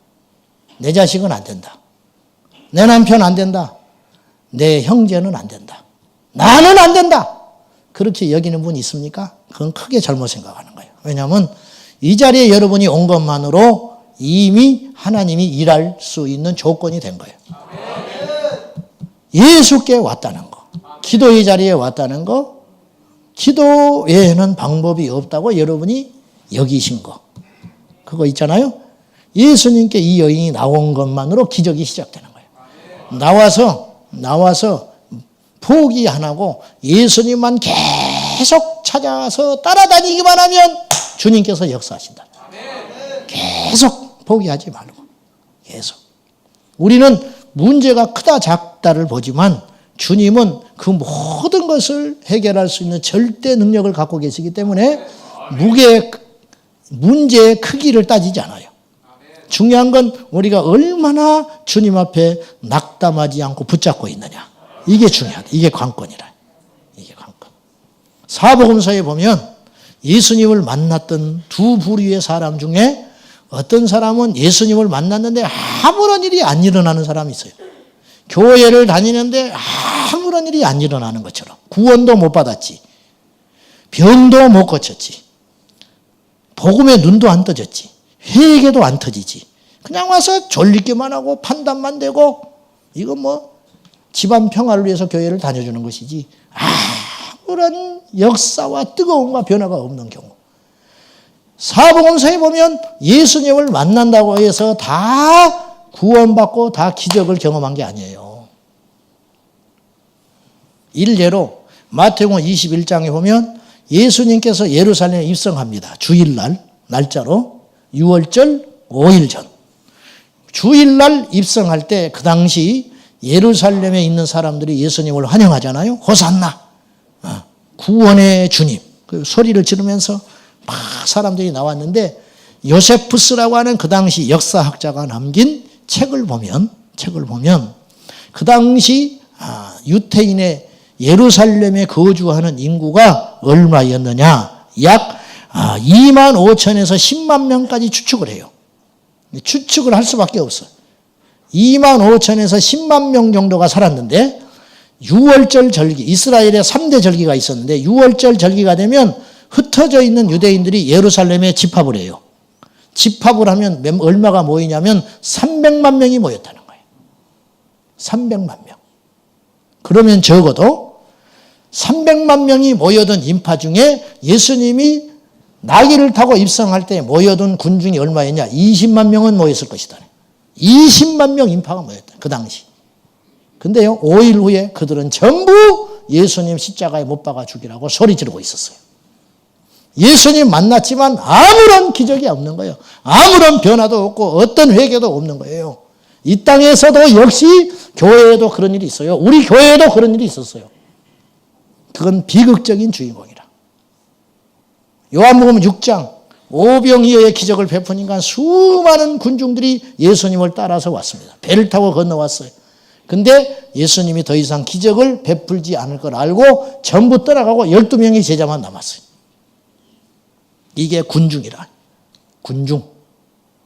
내 자식은 안 된다. 내 남편 안 된다. 내 형제는 안 된다. 나는 안 된다. 그렇게 여기는 분 있습니까? 그건 크게 잘못 생각하는 거예요. 왜냐하면 이 자리에 여러분이 온 것만으로 이미 하나님이 일할 수 있는 조건이 된 거예요. 예수께 왔다는 거. 기도의 자리에 왔다는 거. 기도 외에는 방법이 없다고 여러분이 여기신 거. 그거 있잖아요. 예수님께 이 여인이 나온 것만으로 기적이 시작되는 거예요. 나와서 포기 안 하고 예수님만 계속 찾아서 따라다니기만 하면 주님께서 역사하신다. 계속 포기하지 말고. 계속. 우리는 문제가 크다 작다를 보지만 주님은 그 모든 것을 해결할 수 있는 절대 능력을 갖고 계시기 때문에 문제의 크기를 따지지 않아요. 중요한 건 우리가 얼마나 주님 앞에 낙담하지 않고 붙잡고 있느냐. 이게 중요하다. 이게 관건이라. 이게 관건. 사복음서에 보면 예수님을 만났던 두 부류의 사람 중에 어떤 사람은 예수님을 만났는데 아무런 일이 안 일어나는 사람이 있어요. 교회를 다니는데 아무런 일이 안 일어나는 것처럼. 구원도 못 받았지. 병도 못 고쳤지. 복음에 눈도 안 떠졌지. 회개도 안 터지지. 그냥 와서 졸리기만 하고 판단만 되고 이건 뭐 집안 평화를 위해서 교회를 다녀주는 것이지 아무런 역사와 뜨거움과 변화가 없는 경우. 사복음서에 보면 예수님을 만난다고 해서 다 구원받고 다 기적을 경험한 게 아니에요. 일례로 마태복음 21장에 보면 예수님께서 예루살렘에 입성합니다. 주일날 날짜로 6월절 5일 전. 주일날 입성할 때 그 당시 예루살렘에 있는 사람들이 예수님을 환영하잖아요. 호산나 구원의 주님 그 소리를 지르면서 막 사람들이 나왔는데 요세푸스라고 하는 그 당시 역사학자가 남긴 책을 보면 그 당시 유태인의 예루살렘에 거주하는 인구가 얼마였느냐 약 2만 5천에서 10만 명까지 추측을 해요. 추측을 할 수밖에 없어요. 2만 5천에서 10만 명 정도가 살았는데 6월절 절기, 이스라엘에 3대 절기가 있었는데 6월절 절기가 되면 흩어져 있는 유대인들이 예루살렘에 집합을 해요. 집합을 하면 얼마가 모이냐면 300만 명이 모였다는 거예요. 300만 명. 그러면 적어도 300만 명이 모여든 인파 중에 예수님이 나귀를 타고 입성할 때 모여든 군중이 얼마였냐? 20만 명은 모였을 것이다. 20만 명 인파가 모였다. 그 당시. 근데요, 5일 후에 그들은 전부 예수님 십자가에 못 박아 죽이라고 소리 지르고 있었어요. 예수님 만났지만 아무런 기적이 없는 거예요. 아무런 변화도 없고 어떤 회개도 없는 거예요. 이 땅에서도 역시 교회에도 그런 일이 있어요. 우리 교회에도 그런 일이 있었어요. 그건 비극적인 주인공이라. 요한복음 6장 오병이어의 기적을 베푸니까 수많은 군중들이 예수님을 따라서 왔습니다. 배를 타고 건너왔어요. 근데 예수님이 더 이상 기적을 베풀지 않을 걸 알고 전부 떠나가고 12명의 제자만 남았어요. 이게 군중이라. 군중.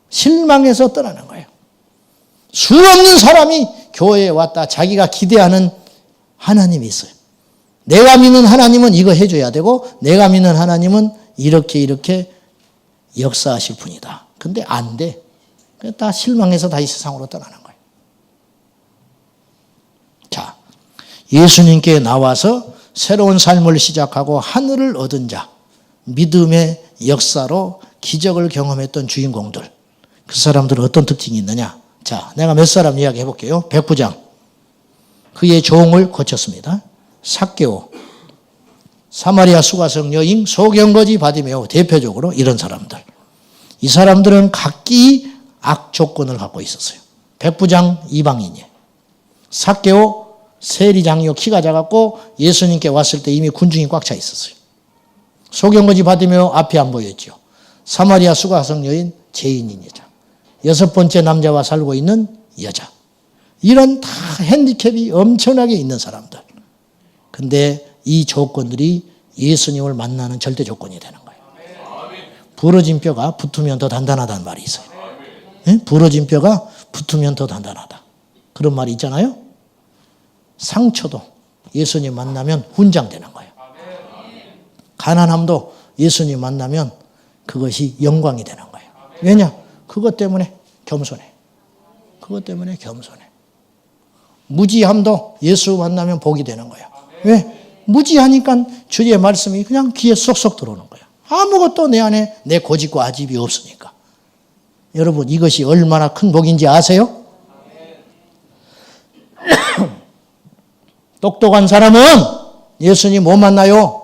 실망해서 떠나는 거예요. 수없는 사람이 교회에 왔다 자기가 기대하는 하나님이 있어요. 내가 믿는 하나님은 이거 해줘야 되고 내가 믿는 하나님은 이렇게 역사하실 분이다. 근데 안 돼. 다 실망해서 다시 세상으로 떠나는 거예요. 자, 예수님께 나와서 새로운 삶을 시작하고 하늘을 얻은 자, 믿음의 역사로 기적을 경험했던 주인공들, 그 사람들은 어떤 특징이 있느냐? 자, 내가 몇 사람 이야기해 볼게요. 백부장, 그의 종을 고쳤습니다. 삭개오, 사마리아 수가성 여인, 소경거지 바디메오, 대표적으로 이런 사람들. 이 사람들은 각기 악조건을 갖고 있었어요. 백부장 이방인이에요. 삭개오 세리장이요, 키가 작았고 예수님께 왔을 때 이미 군중이 꽉 차 있었어요. 소경거지 바디메오 앞이 안 보였죠. 사마리아 수가성 여인 죄인인 여자. 6번째 남자와 살고 있는 여자. 이런 다 핸디캡이 엄청나게 있는 사람들. 근데 이 조건들이 예수님을 만나는 절대 조건이 되는 거예요. 부러진 뼈가 붙으면 더 단단하다는 말이 있어요. 네? 부러진 뼈가 붙으면 더 단단하다. 그런 말이 있잖아요. 상처도 예수님 만나면 훈장되는 거예요. 가난함도 예수님 만나면 그것이 영광이 되는 거예요. 왜냐? 그것 때문에 겸손해. 그것 때문에 겸손해. 무지함도 예수 만나면 복이 되는 거예요. 왜? 무지하니까 주의 말씀이 그냥 귀에 쏙쏙 들어오는 거예요. 아무것도 내 안에 내 고집과 아집이 없으니까. 여러분, 이것이 얼마나 큰 복인지 아세요? 똑똑한 사람은 예수님 못 만나요.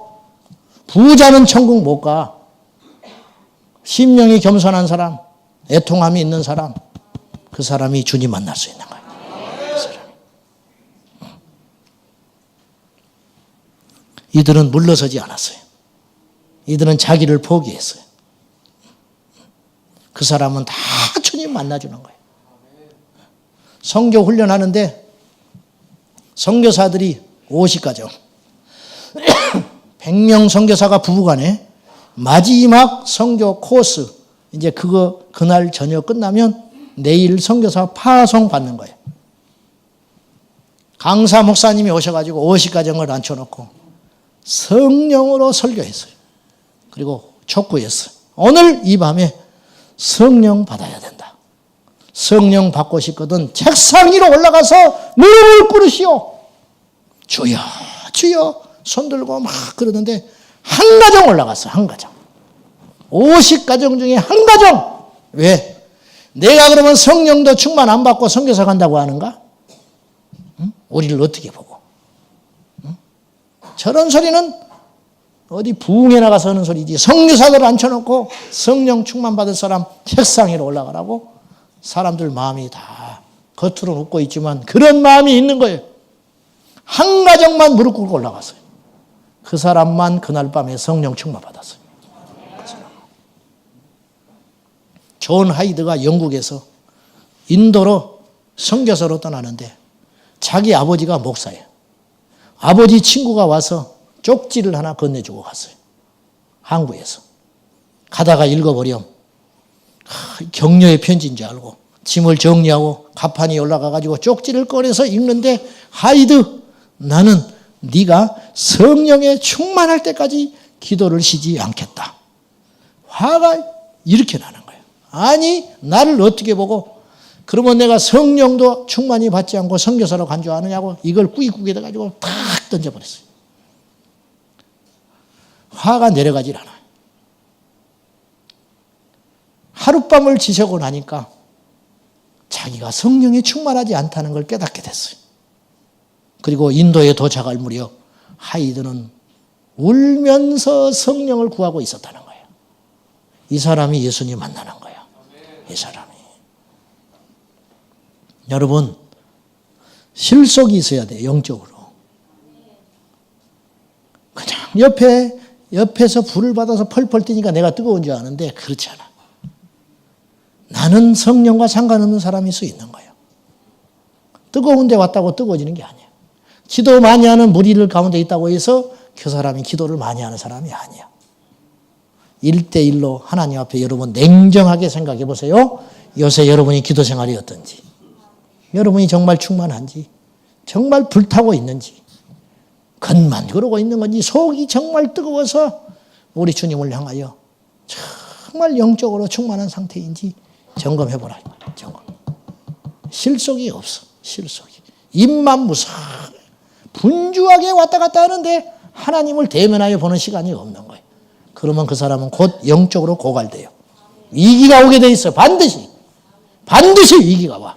부자는 천국 못 가. 심령이 겸손한 사람, 애통함이 있는 사람, 그 사람이 주님 만날 수 있는 거예요. 그 사람이. 이들은 물러서지 않았어요. 이들은 자기를 포기했어요. 그 사람은 다 주님 만나주는 거예요. 선교 훈련하는데 선교사들이 50가정 100명 선교사가 부부간에 마지막 선교 코스 이제 그날 저녁 끝나면 내일 선교사 파송 받는 거예요. 강사 목사님이 오셔가지고 50가정을 앉혀놓고 성령으로 설교했어요. 그리고 촉구했어요. 오늘 이 밤에 성령 받아야 된다. 성령 받고 싶거든 책상 위로 올라가서 무릎을 꿇으시오. 주여 주여 손 들고 막 그러는데 한 가정 올라갔어. 한 가정. 50가정 중에 한 가정. 왜? 내가 그러면 성령도 충만 안 받고 선교사 간다고 하는가? 응? 우리를 어떻게 보고? 응? 저런 소리는 어디 부흥에 나가서 하는 소리지. 선교사들 앉혀놓고 성령 충만 받을 사람 책상 위로 올라가라고? 사람들 마음이 다 겉으로는 웃고 있지만 그런 마음이 있는 거예요. 한 가정만 무릎 꿇고 올라갔어요. 그 사람만 그날 밤에 성령 충만 받았어요. 존 하이드가 영국에서 인도로 선교사로 떠나는데 자기 아버지가 목사예요. 아버지 친구가 와서 쪽지를 하나 건네주고 갔어요. 한국에서. 가다가 읽어보렴. 격려의 편지인 줄 알고 짐을 정리하고 가판이 올라가가지고 쪽지를 꺼내서 읽는데 하이드 나는 네가 성령에 충만할 때까지 기도를 쉬지 않겠다. 화가 이렇게 나는 거예요. 아니 나를 어떻게 보고 그러면 내가 성령도 충만히 받지 않고 선교사로 간 줄 아느냐고 이걸 꾸깃꾸깃 해가지고 탁 던져버렸어요. 화가 내려가질 않아요. 하룻밤을 지새고 나니까 자기가 성령에 충만하지 않다는 걸 깨닫게 됐어요. 그리고 인도에 도착할 무렵 하이드는 울면서 성령을 구하고 있었다는 거예요. 이 사람이 예수님 만나는 거예요. 이 사람이. 여러분 실속이 있어야 돼요. 영적으로. 그냥 옆에서 불을 받아서 펄펄 뛰니까 내가 뜨거운 줄 아는데 그렇지 않아. 나는 성령과 상관없는 사람일 수 있는 거예요. 뜨거운 데 왔다고 뜨거워지는 게 아니에요. 기도 많이 하는 무리를 가운데 있다고 해서 그 사람이 기도를 많이 하는 사람이 아니야. 1대1로 하나님 앞에 여러분 냉정하게 생각해 보세요. 요새 여러분이 기도 생활이 어떤지. 여러분이 정말 충만한지. 정말 불타고 있는지. 겉만 그러고 있는 건지 속이 정말 뜨거워서 우리 주님을 향하여 정말 영적으로 충만한 상태인지 점검해 보라. 점검. 실속이 없어. 실속이. 입만 무사하게 분주하게 왔다 갔다 하는데 하나님을 대면하여 보는 시간이 없는 거예요. 그러면 그 사람은 곧 영적으로 고갈돼요. 위기가 오게 돼 있어요. 반드시. 반드시 위기가 와.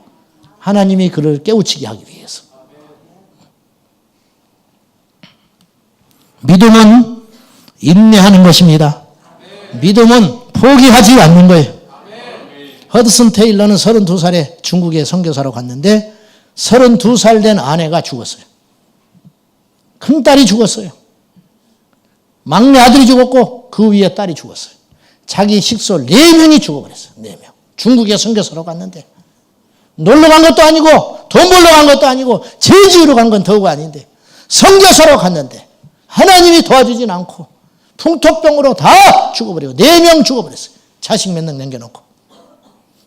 하나님이 그를 깨우치게 하기 위해서. 믿음은 인내하는 것입니다. 믿음은 포기하지 않는 거예요. 허드슨 테일러는 32살에 중국에 선교사로 갔는데 32살 된 아내가 죽었어요. 큰딸이 죽었어요. 막내 아들이 죽었고 그 위에 딸이 죽었어요. 자기 식솔 4명이 죽어버렸어요. 4명. 중국에 선교사로 갔는데 놀러 간 것도 아니고 돈 벌러 간 것도 아니고 제지으로 간 건 더욱 아닌데 선교사로 갔는데 하나님이 도와주진 않고 풍토병으로 다 죽어버리고 4명 죽어버렸어요. 자식 몇 명 남겨놓고.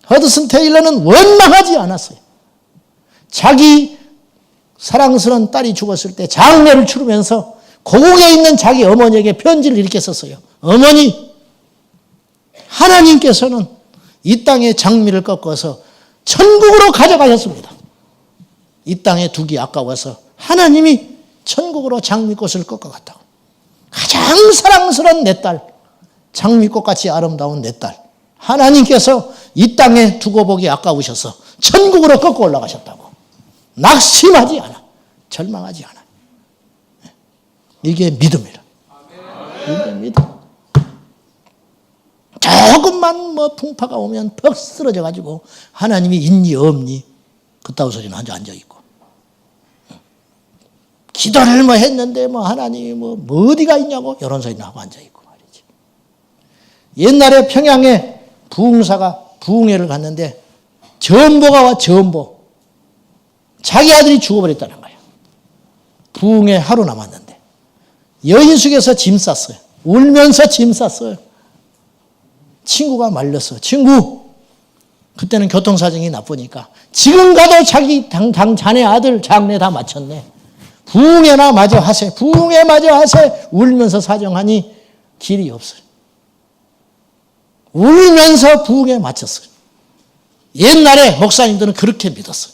허드슨 테일러는 원망하지 않았어요. 자기 사랑스러운 딸이 죽었을 때 장례를 치르면서 고국에 있는 자기 어머니에게 편지를 이렇게 썼어요. 어머니, 하나님께서는 이 땅의 장미를 꺾어서 천국으로 가져가셨습니다. 이 땅에 두기 아까워서 하나님이 천국으로 장미꽃을 꺾어갔다고. 가장 사랑스러운 내 딸, 장미꽃같이 아름다운 내 딸, 하나님께서 이 땅에 두고 보기 아까우셔서 천국으로 꺾어 올라가셨다고. 낙심하지 않아. 절망하지 않아. 이게 믿음이라. 이게 믿음. 조금만 풍파가 오면 퍽 쓰러져 가지고 하나님이 있니 없니 그따위 소리는 앉아있고. 기도를 했는데 하나님이 어디가 있냐고 이런 소리는 하고 앉아있고 말이지. 옛날에 평양에 부흥사가 부흥회를 갔는데 전보가 와. 전보. 자기 아들이 죽어버렸다는 거예요. 부흥회 하루 남았는데 여인숙에서 짐 쌌어요. 울면서 짐 쌌어요. 친구가 말렸어. 친구, 그때는 교통사정이 나쁘니까 지금 가도 자기 자네 아들 장례 다 마쳤네. 부흥회나 마저 하세. 부흥회 마저 하세. 울면서 사정하니 길이 없어요. 울면서 부흥회 마쳤어요. 옛날에 목사님들은 그렇게 믿었어요.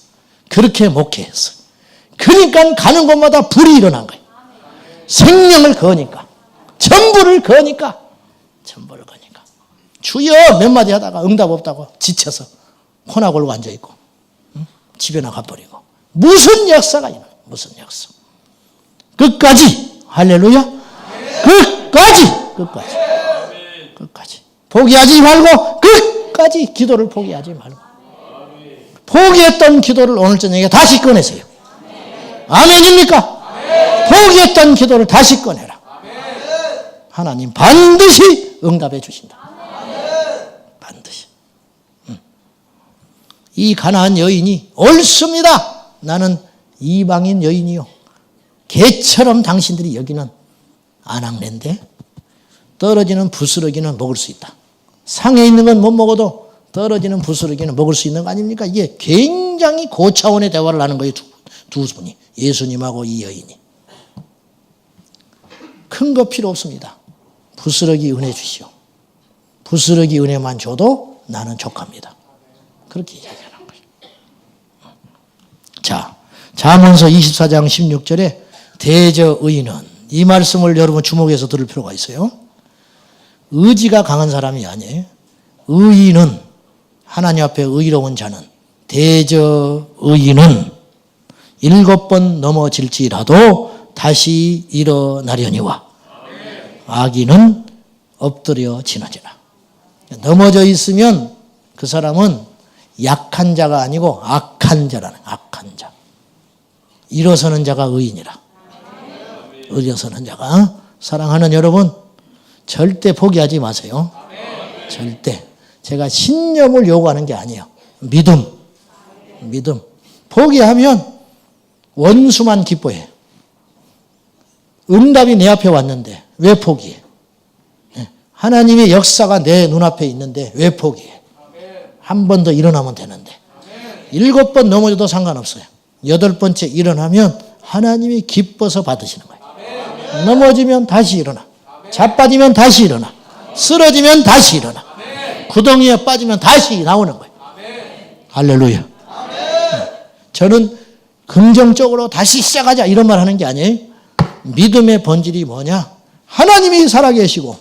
그렇게 목회했어요. 그러니까 가는 곳마다 불이 일어난 거예요. 생명을 거니까. 전부를 거니까. 전부를 거니까. 주여 몇 마디 하다가 응답 없다고 지쳐서 코나 골고 앉아있고 집에 나가버리고. 무슨 역사가 일어나요. 무슨 역사. 끝까지. 할렐루야. 끝까지. 포기하지 말고 끝까지 기도를 포기하지 말고. 포기했던 기도를 오늘 저녁에 다시 꺼내세요. 아멘입니까? 포기했던 기도를 다시 꺼내라. 하나님 반드시 응답해 주신다. 반드시. 이 가나안 여인이 옳습니다. 나는 이방인 여인이요. 개처럼 당신들이 여기는 안악내인데 떨어지는 부스러기는 먹을 수 있다. 상에 있는 건 못 먹어도 떨어지는 부스러기는 먹을 수 있는 거 아닙니까? 이게 굉장히 고차원의 대화를 하는 거예요. 두 분이. 예수님하고 이 여인이. 큰 거 필요 없습니다. 부스러기 은혜 주시오. 부스러기 은혜만 줘도 나는 족합니다. 그렇게 이야기하는 거예요. 자, 잠언서 24장 16절에 대저의인은, 이 말씀을 여러분 주목해서 들을 필요가 있어요. 의지가 강한 사람이 아니에요. 의인은, 하나님 앞에 의로운 자는, 대저의인은 7번 넘어질지라도 다시 일어나려니와 악인은 엎드려 지나지라. 넘어져 있으면 그 사람은 약한 자가 아니고 악한 자라는, 악한 자. 일어서는 자가 의인이라. 일어서는 자가. 사랑하는 여러분, 절대 포기하지 마세요. 절대. 제가 신념을 요구하는 게 아니에요. 믿음. 포기하면 원수만 기뻐해. 응답이 내 앞에 왔는데 왜 포기해? 하나님의 역사가 내 눈앞에 있는데 왜 포기해? 한 번 더 일어나면 되는데. 7번 넘어져도 상관없어요. 8번째 일어나면 하나님이 기뻐서 받으시는 거예요. 넘어지면 다시 일어나. 자빠지면 다시 일어나. 쓰러지면 다시 일어나. 구덩이에 빠지면 다시 나오는 거예요. 할렐루야. 저는 긍정적으로 다시 시작하자 이런 말 하는 게 아니에요. 믿음의 본질이 뭐냐? 하나님이 살아계시고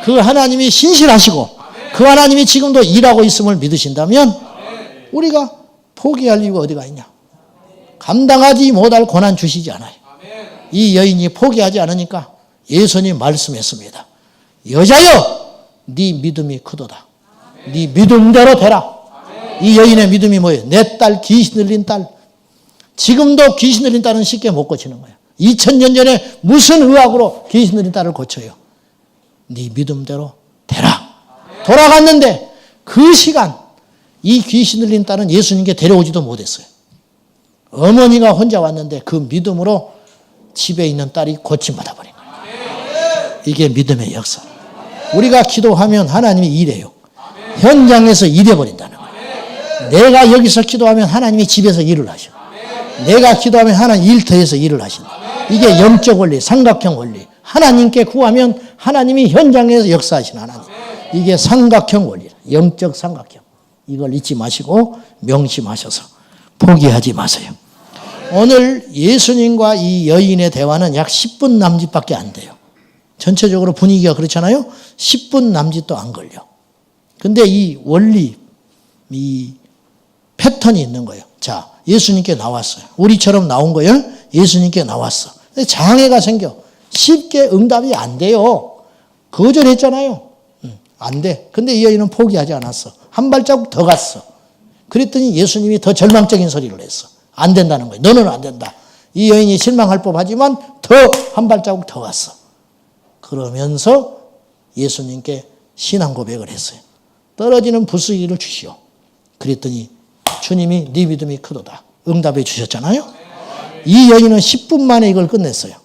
그 하나님이 신실하시고 그 하나님이 지금도 일하고 있음을 믿으신다면 우리가 포기할 이유가 어디가 있냐? 감당하지 못할 고난 주시지 않아요. 이 여인이 포기하지 않으니까 예수님 말씀했습니다. 여자여, 네 믿음이 크도다. 네 믿음대로 되라. 이 여인의 믿음이 뭐예요? 내 딸, 귀신 들린 딸. 지금도 귀신 들린 딸은 쉽게 못 고치는 거예요. 2000년 전에 무슨 의학으로 귀신 들린 딸을 고쳐요? 네 믿음대로 되라. 돌아갔는데 그 시간 이 귀신 들린 딸은 예수님께 데려오지도 못했어요. 어머니가 혼자 왔는데 그 믿음으로 집에 있는 딸이 고침받아 버린 거예요. 이게 믿음의 역사. 우리가 기도하면 하나님이 일해요. 현장에서 일해버린다는 거예요. 내가 여기서 기도하면 하나님이 집에서 일을 하셔. 내가 기도하면 하나님 일터에서 일을 하신다. 이게 영적 원리, 삼각형 원리. 하나님께 구하면 하나님이 현장에서 역사하시는 하나님. 이게 삼각형 원리, 영적 삼각형. 이걸 잊지 마시고 명심하셔서 포기하지 마세요. 오늘 예수님과 이 여인의 대화는 약 10분 남짓밖에 안 돼요. 전체적으로 분위기가 그렇잖아요. 10분 남짓도 안 걸려. 근데 이 원리, 이 패턴이 있는 거예요. 자, 예수님께 나왔어요. 우리처럼 나온 거예요. 예수님께 나왔어. 근데 장애가 생겨. 쉽게 응답이 안 돼요. 거절했잖아요. 안 돼. 근데 이 여인은 포기하지 않았어. 한 발자국 더 갔어. 그랬더니 예수님이 더 절망적인 소리를 했어. 안 된다는 거예요. 너는 안 된다. 이 여인이 실망할 법하지만 더 한 발자국 더 갔어. 그러면서 예수님께 신앙 고백을 했어요. 떨어지는 부스러기를 주시오. 그랬더니 주님이 네 믿음이 크도다. 응답해 주셨잖아요. 이 여인은 10분 만에 이걸 끝냈어요.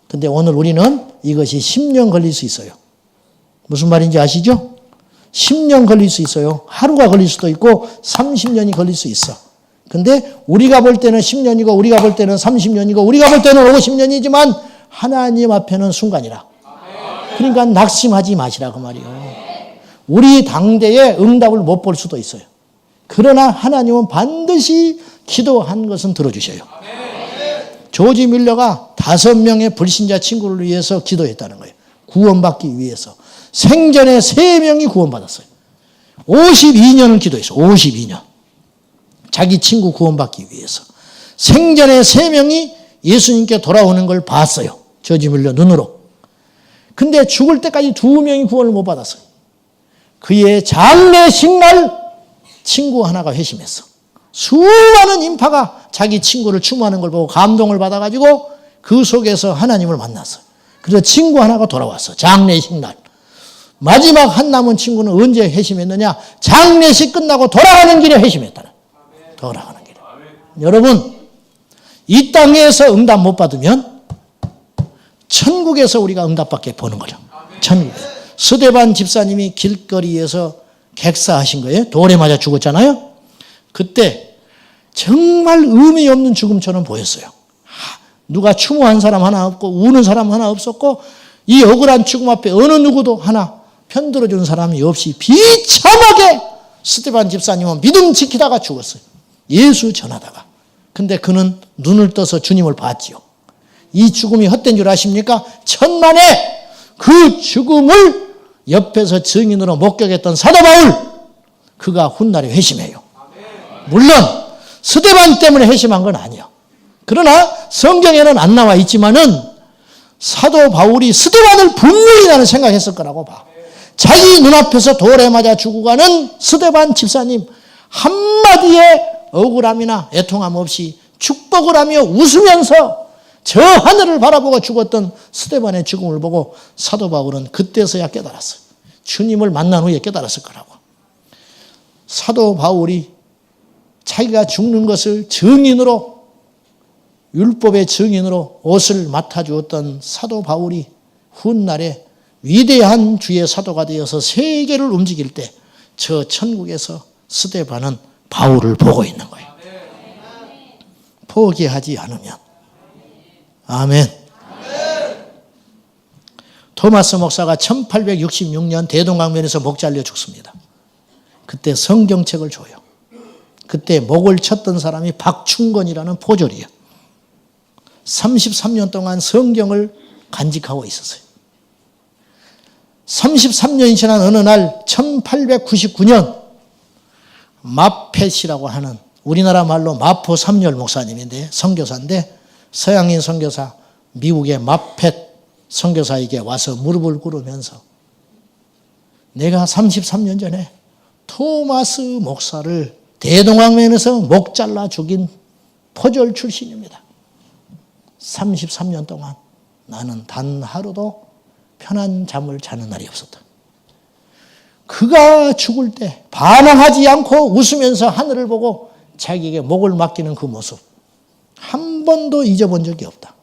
근데 오늘 우리는 이것이 10년 걸릴 수 있어요. 무슨 말인지 아시죠? 10년 걸릴 수 있어요. 하루가 걸릴 수도 있고 30년이 걸릴 수 있어. 근데 우리가 볼 때는 10년이고 우리가 볼 때는 30년이고 우리가 볼 때는 50년이지만 하나님 앞에는 순간이라. 그러니까 낙심하지 마시라고 말이에요. 우리 당대에 응답을 못 볼 수도 있어요. 그러나 하나님은 반드시 기도한 것은 들어주셔요. 조지 밀러가 5명의 불신자 친구를 위해서 기도했다는 거예요. 구원받기 위해서. 생전에 3명이 구원받았어요. 52년을 기도했어요. 52년. 자기 친구 구원받기 위해서. 생전에 3명이 예수님께 돌아오는 걸 봤어요. 조지 밀러 눈으로. 근데 죽을 때까지 2명이 구원을 못 받았어요. 그의 장례식 날 친구 하나가 회심했어. 수많은 인파가 자기 친구를 추모하는 걸 보고 감동을 받아가지고 그 속에서 하나님을 만났어요. 그래서 친구 하나가 돌아왔어. 장례식 날. 마지막 한 남은 친구는 언제 회심했느냐? 장례식 끝나고 돌아가는 길에 회심했다는. 돌아가는 길에. 여러분, 이 땅에서 응답 못 받으면 천국에서 우리가 응답받게 보는 거죠. 천국에서. 스데반 집사님이 길거리에서 객사하신 거예요. 돌에 맞아 죽었잖아요. 그때 정말 의미 없는 죽음처럼 보였어요. 누가 추모한 사람 하나 없고 우는 사람 하나 없었고 이 억울한 죽음 앞에 어느 누구도 하나 편들어주는 사람이 없이 비참하게 스데반 집사님은 믿음 지키다가 죽었어요. 예수 전하다가. 근데 그는 눈을 떠서 주님을 봤지요. 이 죽음이 헛된 줄 아십니까? 천만에 그 죽음을 옆에서 증인으로 목격했던 사도 바울, 그가 훗날에 회심해요. 물론 스데반 때문에 회심한 건 아니에요. 그러나 성경에는 안 나와 있지만은 사도 바울이 스데반을 분명히 나는 생각했을 거라고 봐. 자기 눈앞에서 돌에 맞아 죽어가는 스데반 집사님 한마디의 억울함이나 애통함 없이 축복을 하며 웃으면서 저 하늘을 바라보고 죽었던 스데반의 죽음을 보고 사도 바울은 그때서야 깨달았어요. 주님을 만난 후에 깨달았을 거라고. 사도 바울이 자기가 죽는 것을 증인으로, 율법의 증인으로 옷을 맡아주었던 사도 바울이 훗날에 위대한 주의 사도가 되어서 세계를 움직일 때 저 천국에서 스데반은 바울을 보고 있는 거예요. 포기하지 않으면. 아멘. 토마스 목사가 1866년 대동강변에서 목 잘려 죽습니다. 그때 성경책을 줘요. 그때 목을 쳤던 사람이 박충건이라는 포졸이에요. 33년 동안 성경을 간직하고 있었어요. 33년이 지난 어느 날 1899년 마펫이라고 하는 우리나라 말로 마포 삼열 목사님인데 선교사인데 서양인 선교사 미국의 마펫 선교사에게 와서 무릎을 꿇으면서 내가 33년 전에 토마스 목사를 대동강변에서 목 잘라 죽인 포졸 출신입니다. 33년 동안 나는 단 하루도 편한 잠을 자는 날이 없었다. 그가 죽을 때 반항하지 않고 웃으면서 하늘을 보고 자기에게 목을 맡기는 그 모습 한 번도 잊어본 적이 없다.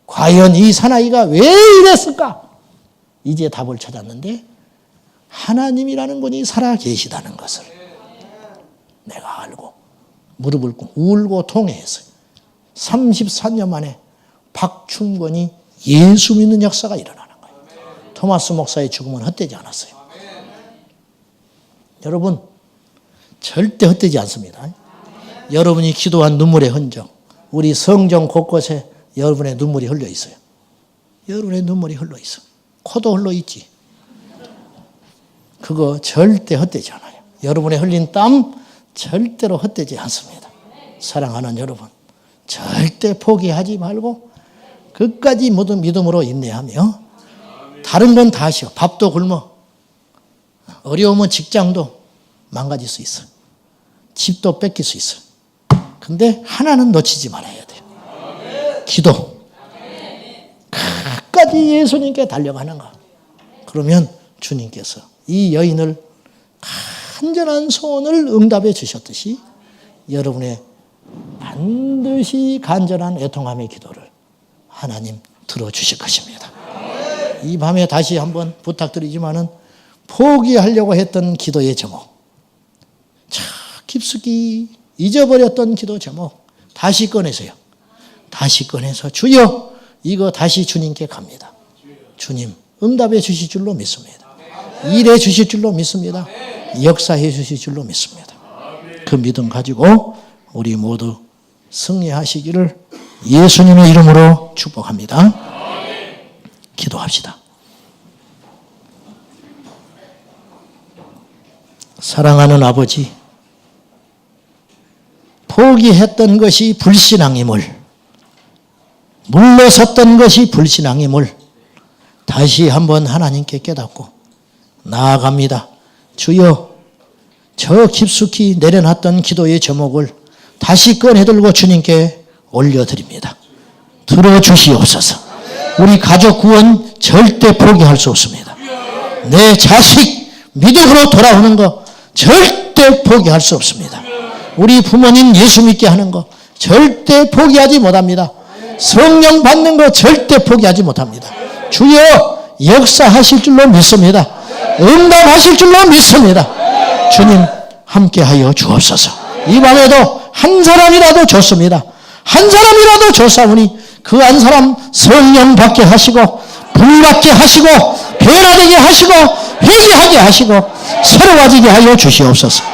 과연 이 사나이가 왜 이랬을까? 이제 답을 찾았는데 하나님이라는 분이 살아 계시다는 것을 내가 알고 무릎을 꿇고 울고 통회했어요. 34년 만에 박충건이 예수 믿는 역사가 일어나는 거예요. 토마스 목사의 죽음은 헛되지 않았어요. 여러분 절대 헛되지 않습니다. 여러분이 기도한 눈물의 흔적, 우리 성경 곳곳에 여러분의 눈물이 흘러 있어요. 여러분의 눈물이 흘러 있어. 코도 흘러 있지. 그거 절대 헛되지 않아요. 여러분의 흘린 땀 절대로 헛되지 않습니다. 사랑하는 여러분, 절대 포기하지 말고 끝까지 모든 믿음으로 인내하며 다른 건 다 하시오. 밥도 굶어. 어려우면 직장도 망가질 수 있어. 집도 뺏길 수 있어. 근데 하나는 놓치지 말아야 돼요. 기도. 끝까지 예수님께 달려가는 거. 그러면 주님께서 이 여인을 간절한 소원을 응답해 주셨듯이 여러분의 반드시 간절한 애통함의 기도를 하나님 들어주실 것입니다. 이 밤에 다시 한번 부탁드리지만은 포기하려고 했던 기도의 제목, 참 깊숙이 잊어버렸던 기도 제목 다시 꺼내세요. 다시 꺼내서 주여 이거 다시 주님께 갑니다. 주님 응답해 주실 줄로 믿습니다. 일해 주실 줄로 믿습니다. 역사해 주실 줄로 믿습니다. 그 믿음 가지고 우리 모두 승리하시기를 예수님의 이름으로 축복합니다. 기도합시다. 사랑하는 아버지, 포기했던 것이 불신앙임을, 물러섰던 것이 불신앙임을 다시 한번 하나님께 깨닫고 나아갑니다. 주여, 저 깊숙이 내려놨던 기도의 제목을 다시 꺼내들고 주님께 올려드립니다. 들어주시옵소서. 우리 가족 구원 절대 포기할 수 없습니다. 내 자식 믿음으로 돌아오는 거 절대 포기할 수 없습니다. 우리 부모님 예수 믿게 하는 거 절대 포기하지 못합니다. 성령 받는 거 절대 포기하지 못합니다. 주여 역사하실 줄로 믿습니다. 응답하실 줄로 믿습니다. 주님 함께하여 주옵소서. 이 밤에도 한 사람이라도 좋습니다. 한 사람이라도 좋사오니 그 한 사람 성령 받게 하시고 불 받게 하시고 변화되게 하시고 회개하게 하시고 새로워지게 하여 주시옵소서.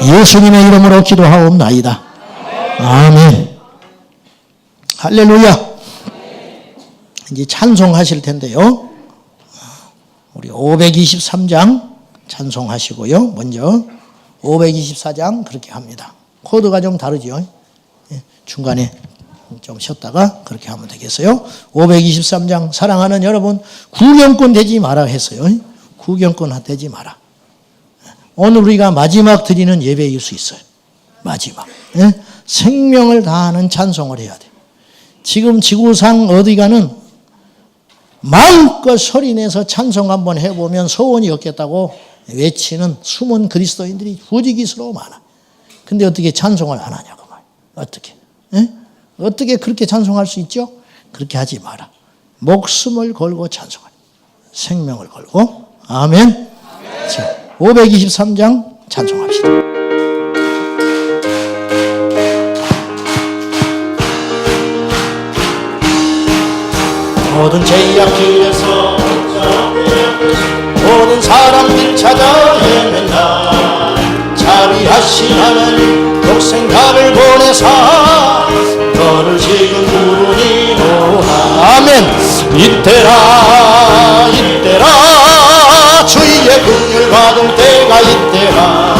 예수님의 이름으로 기도하옵나이다. 아멘. 할렐루야. 이제 찬송하실 텐데요. 우리 523장 찬송하시고요. 먼저 524장 그렇게 합니다. 코드가 좀 다르죠. 중간에 좀 쉬었다가 그렇게 하면 되겠어요. 523장 사랑하는 여러분 구경꾼 되지 마라 했어요. 구경꾼 되지 마라. 오늘 우리가 마지막 드리는 예배일 수 있어요. 마지막. 생명을 다하는 찬송을 해야 돼. 지금 지구상 어디 가는 마음껏 소리내서 찬송 한번 해보면 소원이 없겠다고 외치는 숨은 그리스도인들이 부지기수로 많아. 근데 어떻게 찬송을 안 하냐고 말이야. 어떻게? 어떻게 그렇게 찬송할 수 있죠? 그렇게 하지 마라. 목숨을 걸고 찬송하라. 생명을 걸고. 아멘. 자, 523장 찬송합시다. 모든 제약길에서 모든 사람들 찾아 헤맨다. 자비하신 하나님 독생 나를 보내사 너를 지금 부르니 노하. 아멘. 이때라 이때라 주의 긍휼 받을 때가 이때라.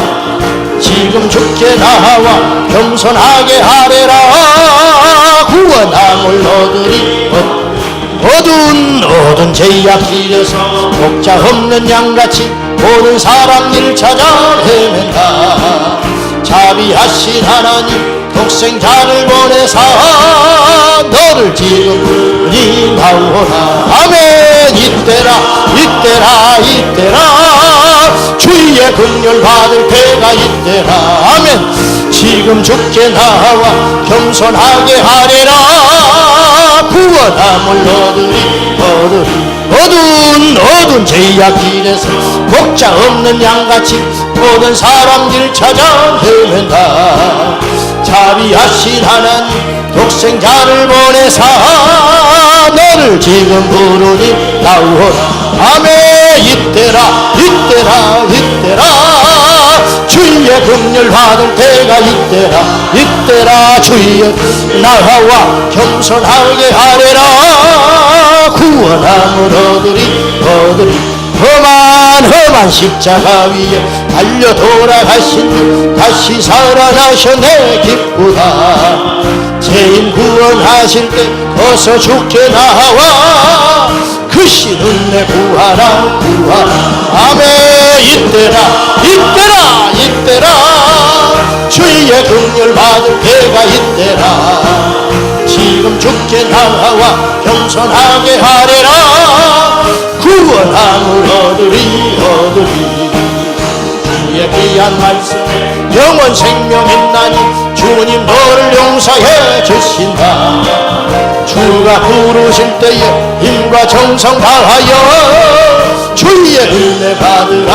지금 주께 나와 겸손하게 하래라. 구원함을 너들이 어두운 제약길에서 목자 없는 양같이 모든 사람 일 찾아 헤맨다. 자비하신 하나님 독생자를 보내사 너를 지금 부르니 나오라. 아멘. 이때라 이때라 이때라 주의 긍휼 받을 때가 이때라. 아멘. 지금 주께 나와 겸손하게 하리라. 구원함을 너들이 어두운 제약길에서 목자 없는 양같이 모든 사람들 찾아 헤맨다. 자비하신 하나님 독생자를 보내사 너를 지금 부르니 나오라. 아멘. 이때라 이때라 이때라 주의 긍휼 받을 때가 이때라. 이때라 주여 나와 겸손하게 하래라. 구원함을 얻으리 험한 십자가 위에 달려 돌아가신 분 다시 살아나셨네. 기쁘다. 죄인 구원하실 때 어서 주께 나와 그 신은혜 구하라 구하라. 아멘. 이때라 이때라 이때라 주의 긍휼 받을 때가 이때라. 지금 주께 나와 겸손하게 하리라. 구원함을 얻으리 주의 귀한 말씀에 영원 생명 있나니 주님 너를 용서해 주신다. 주가 부르실 때에 힘과 정성 다하여 주의 은혜 받으라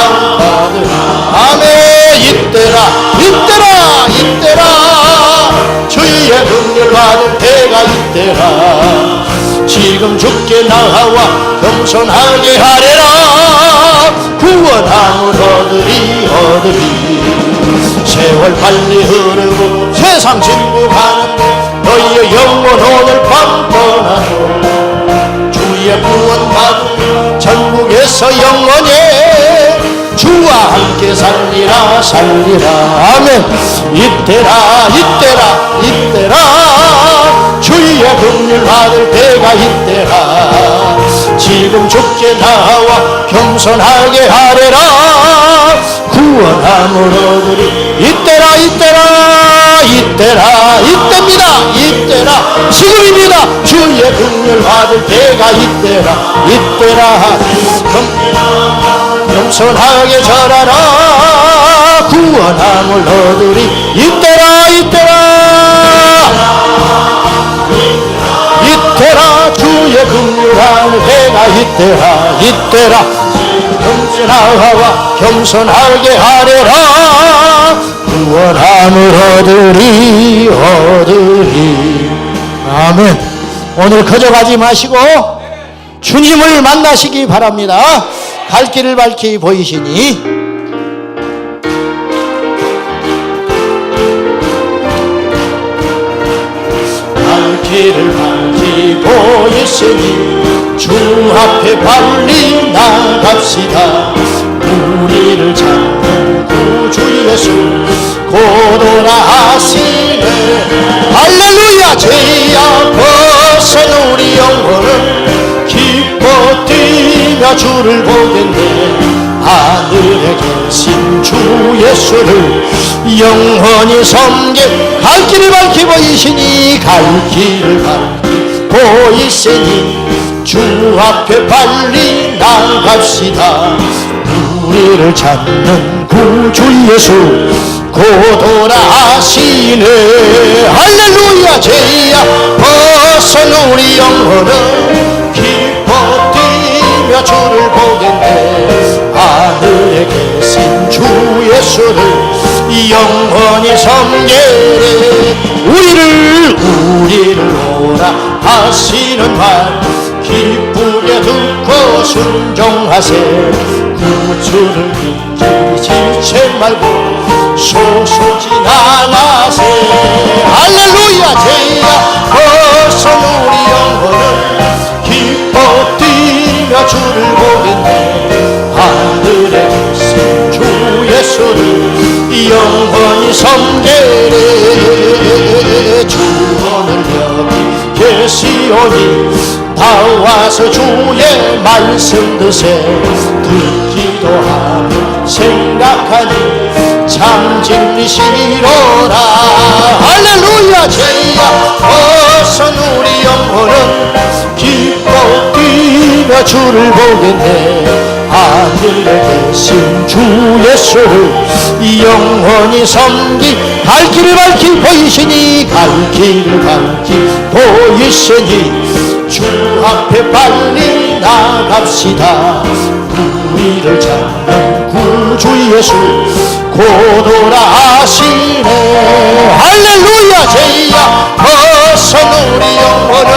아멘. 이때라 주의 은혜를 받을 때가 이때라. 지금 죽게 나와 겸손하게 하리라. 구원함을 얻으리. 세월 빨리 흐르고 세상 진국하는데 너희의 영혼 오늘 밤 떠나고 주의 구원받은 전국에서 영원히 주와 함께 살리라. 아멘. 이때라 주의 긍휼 받을 때가 이때라. 지금 죽게 나와 겸손하게 하리라. 구원함을 얻으리. 이때입니다. 지금입니다. 주의 긍휼 받을 때가 이때라. 겸손하게 절하라. 구원함을 얻으리. 이때라 주의 긍휼하는 해가 이때라. 겸손하와 겸손하게 하리라. 구원함을 얻으리. 아멘. 오늘 거저 가지 마시고 주님을 만나시기 바랍니다. 갈 길을 밝히 보이시니 갈 길을 밝히 보이시니 주 앞에 빨리 나갑시다. 우리를 찾는 구주 예수 고도나 하시네. 할렐루야. 죄악 벗은 우리 영혼은 기뻐 뛰며 주를 보겠네. 하늘에 계신 주 예수를 영원히 섬게. 갈 길을 밝히 보이시니 주 앞에 빨리 나갑시다. 우리를 찾는 구주 예수 고도라 하시네. 할렐루야. 죄악 벗은 우리 영혼은 기뻐 뛰며 주를 보겠네. 하늘에 계신 주 예수를 영원히 섬기네. 우리를 오라 하시는 말 기쁘게 듣고 순종하세. 구주를 믿기 지체 말고 소소지 나가세. 할렐루야. 죄악 벗은 우리 영혼은 기뻐 뛰며 주를 보겠네. 하늘에 계신 주 예수를 영원히 섬기네. 주 오늘 여기 계시오니 다 와서 주의 말씀 드세. 듣기도 하고 생각하니 참 진리시로라. 할렐루야. 죄악 벗은 우리 영혼은 기뻐 뛰며 주를 보겠네. 하늘에 계신 주 예수를 영원히 섬기. 갈 길을 밝히 보이시니 주 앞에 빨리 나갑시다. 우리를 찾는 구주 예수 고도라 하시네. 할렐루야. 죄악 벗은 우리 영혼은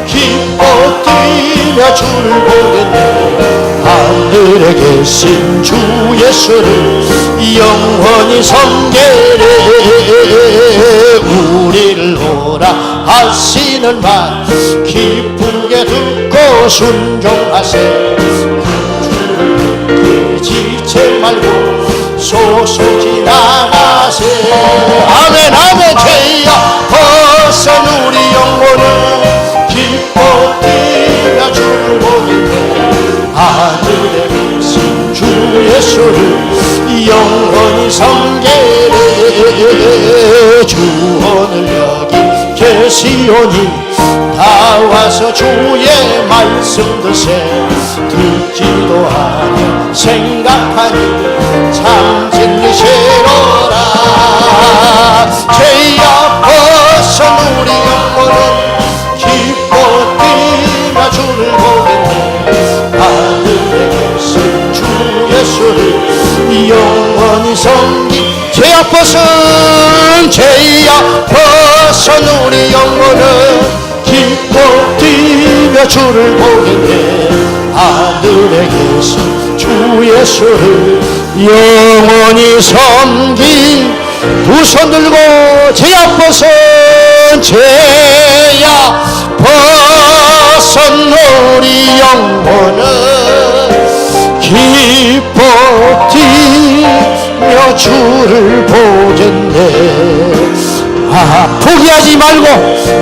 기뻐 뛰며 주를 보겠네. 하늘에 계신 주 예수를 영원히 섬기네. 우리를 오라 하시는 말 기쁘게 듣고 순종하세. 주를 지체 말고 소소지 나가세. 아멘. 죄악 벗은 우리 영혼은 기뻐 뛰며 주를 보겠네. 하늘에 계신 주 예수를 영원히 섬기네. 주 오늘 여기 계시오니 다 와서 주의 말씀 드세. 듣지도 하니 생각하니 참 진리시로라. 죄악 벗은 우리 영혼은 기뻐 뛰며 주를 보겠네. 하늘에 계신 우리의 영혼은 기뻐 뛰며 주를 보겠네. 하늘에 계신 주 예수를 영원히 섬기 두 손 들고 죄악 벗은 죄악 벗은 우리 영혼은 기뻐 뛰며 주를 보겠네. 포기하지 말고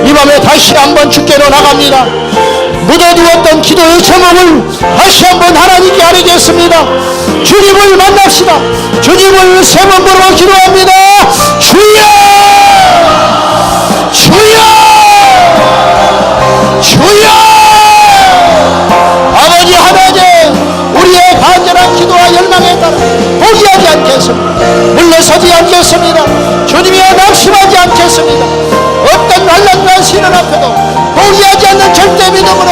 이 밤에 다시 한번 주께로 나갑니다. 묻어두었던 기도의 제목을 다시 한번 하나님께 아뢰겠습니다. 주님을 만납시다. 주님을 세 번 부르고 기도합니다. 주여! 주여! 주여! 아버지 하나님, 우리의 간절한 기도와 열망에 따라 포기하지 않겠습니다. 물러서지 않겠습니다. 주님이여 낙심하지 않겠습니다. 어떤 환난과 시련 앞에도 포기하지 않는 절대 믿음으로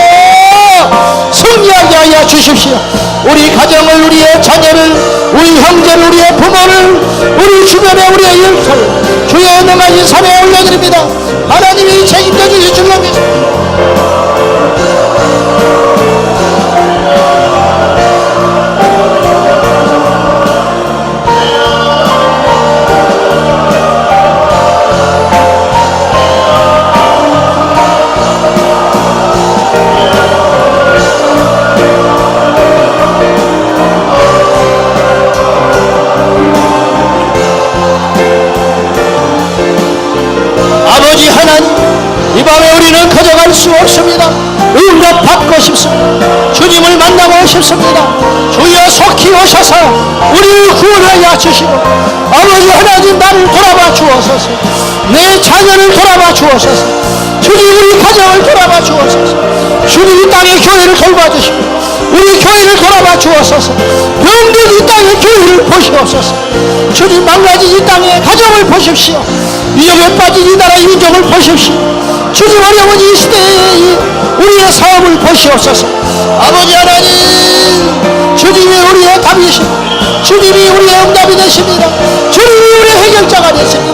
승리하게 하여 주십시오. 우리 가정을, 우리의 자녀를, 우리 형제를, 우리의 부모를, 우리 주변에 우리의 일터를 주의 능하신 산에 올려드립니다. 하나님이 책임져 주실 줄로 믿습니다. 아버지 하나님, 이 밤에 우리는 가져갈 수 없습니다. 응답받고 싶습니다. 주님을 만나고 싶습니다. 주여 속히 오셔서 우리를 구원하여 주시고, 아버지 하나님, 나를 돌아봐 주옵소서. 내 자녀를 돌아봐 주옵소서. 주님, 우리 가정을 돌아봐 주옵소서. 주님, 이 땅의 교회를 돌봐주시고 우리 교회를 돌아봐 주옵소서. 병든 이 땅의 교회를 보시옵소서. 주님, 망가진 이 땅의 가정을 보십시오. 위험에 빠진 이 나라 민족을 보십시오. 주님, 어려운 이 시대의 우리의 사업을 보시옵소서. 아버지 하나님, 주님이 우리의 답이시고 주님이 우리의 응답이 되십니다. 주님이 우리의 해결자가 되십니다.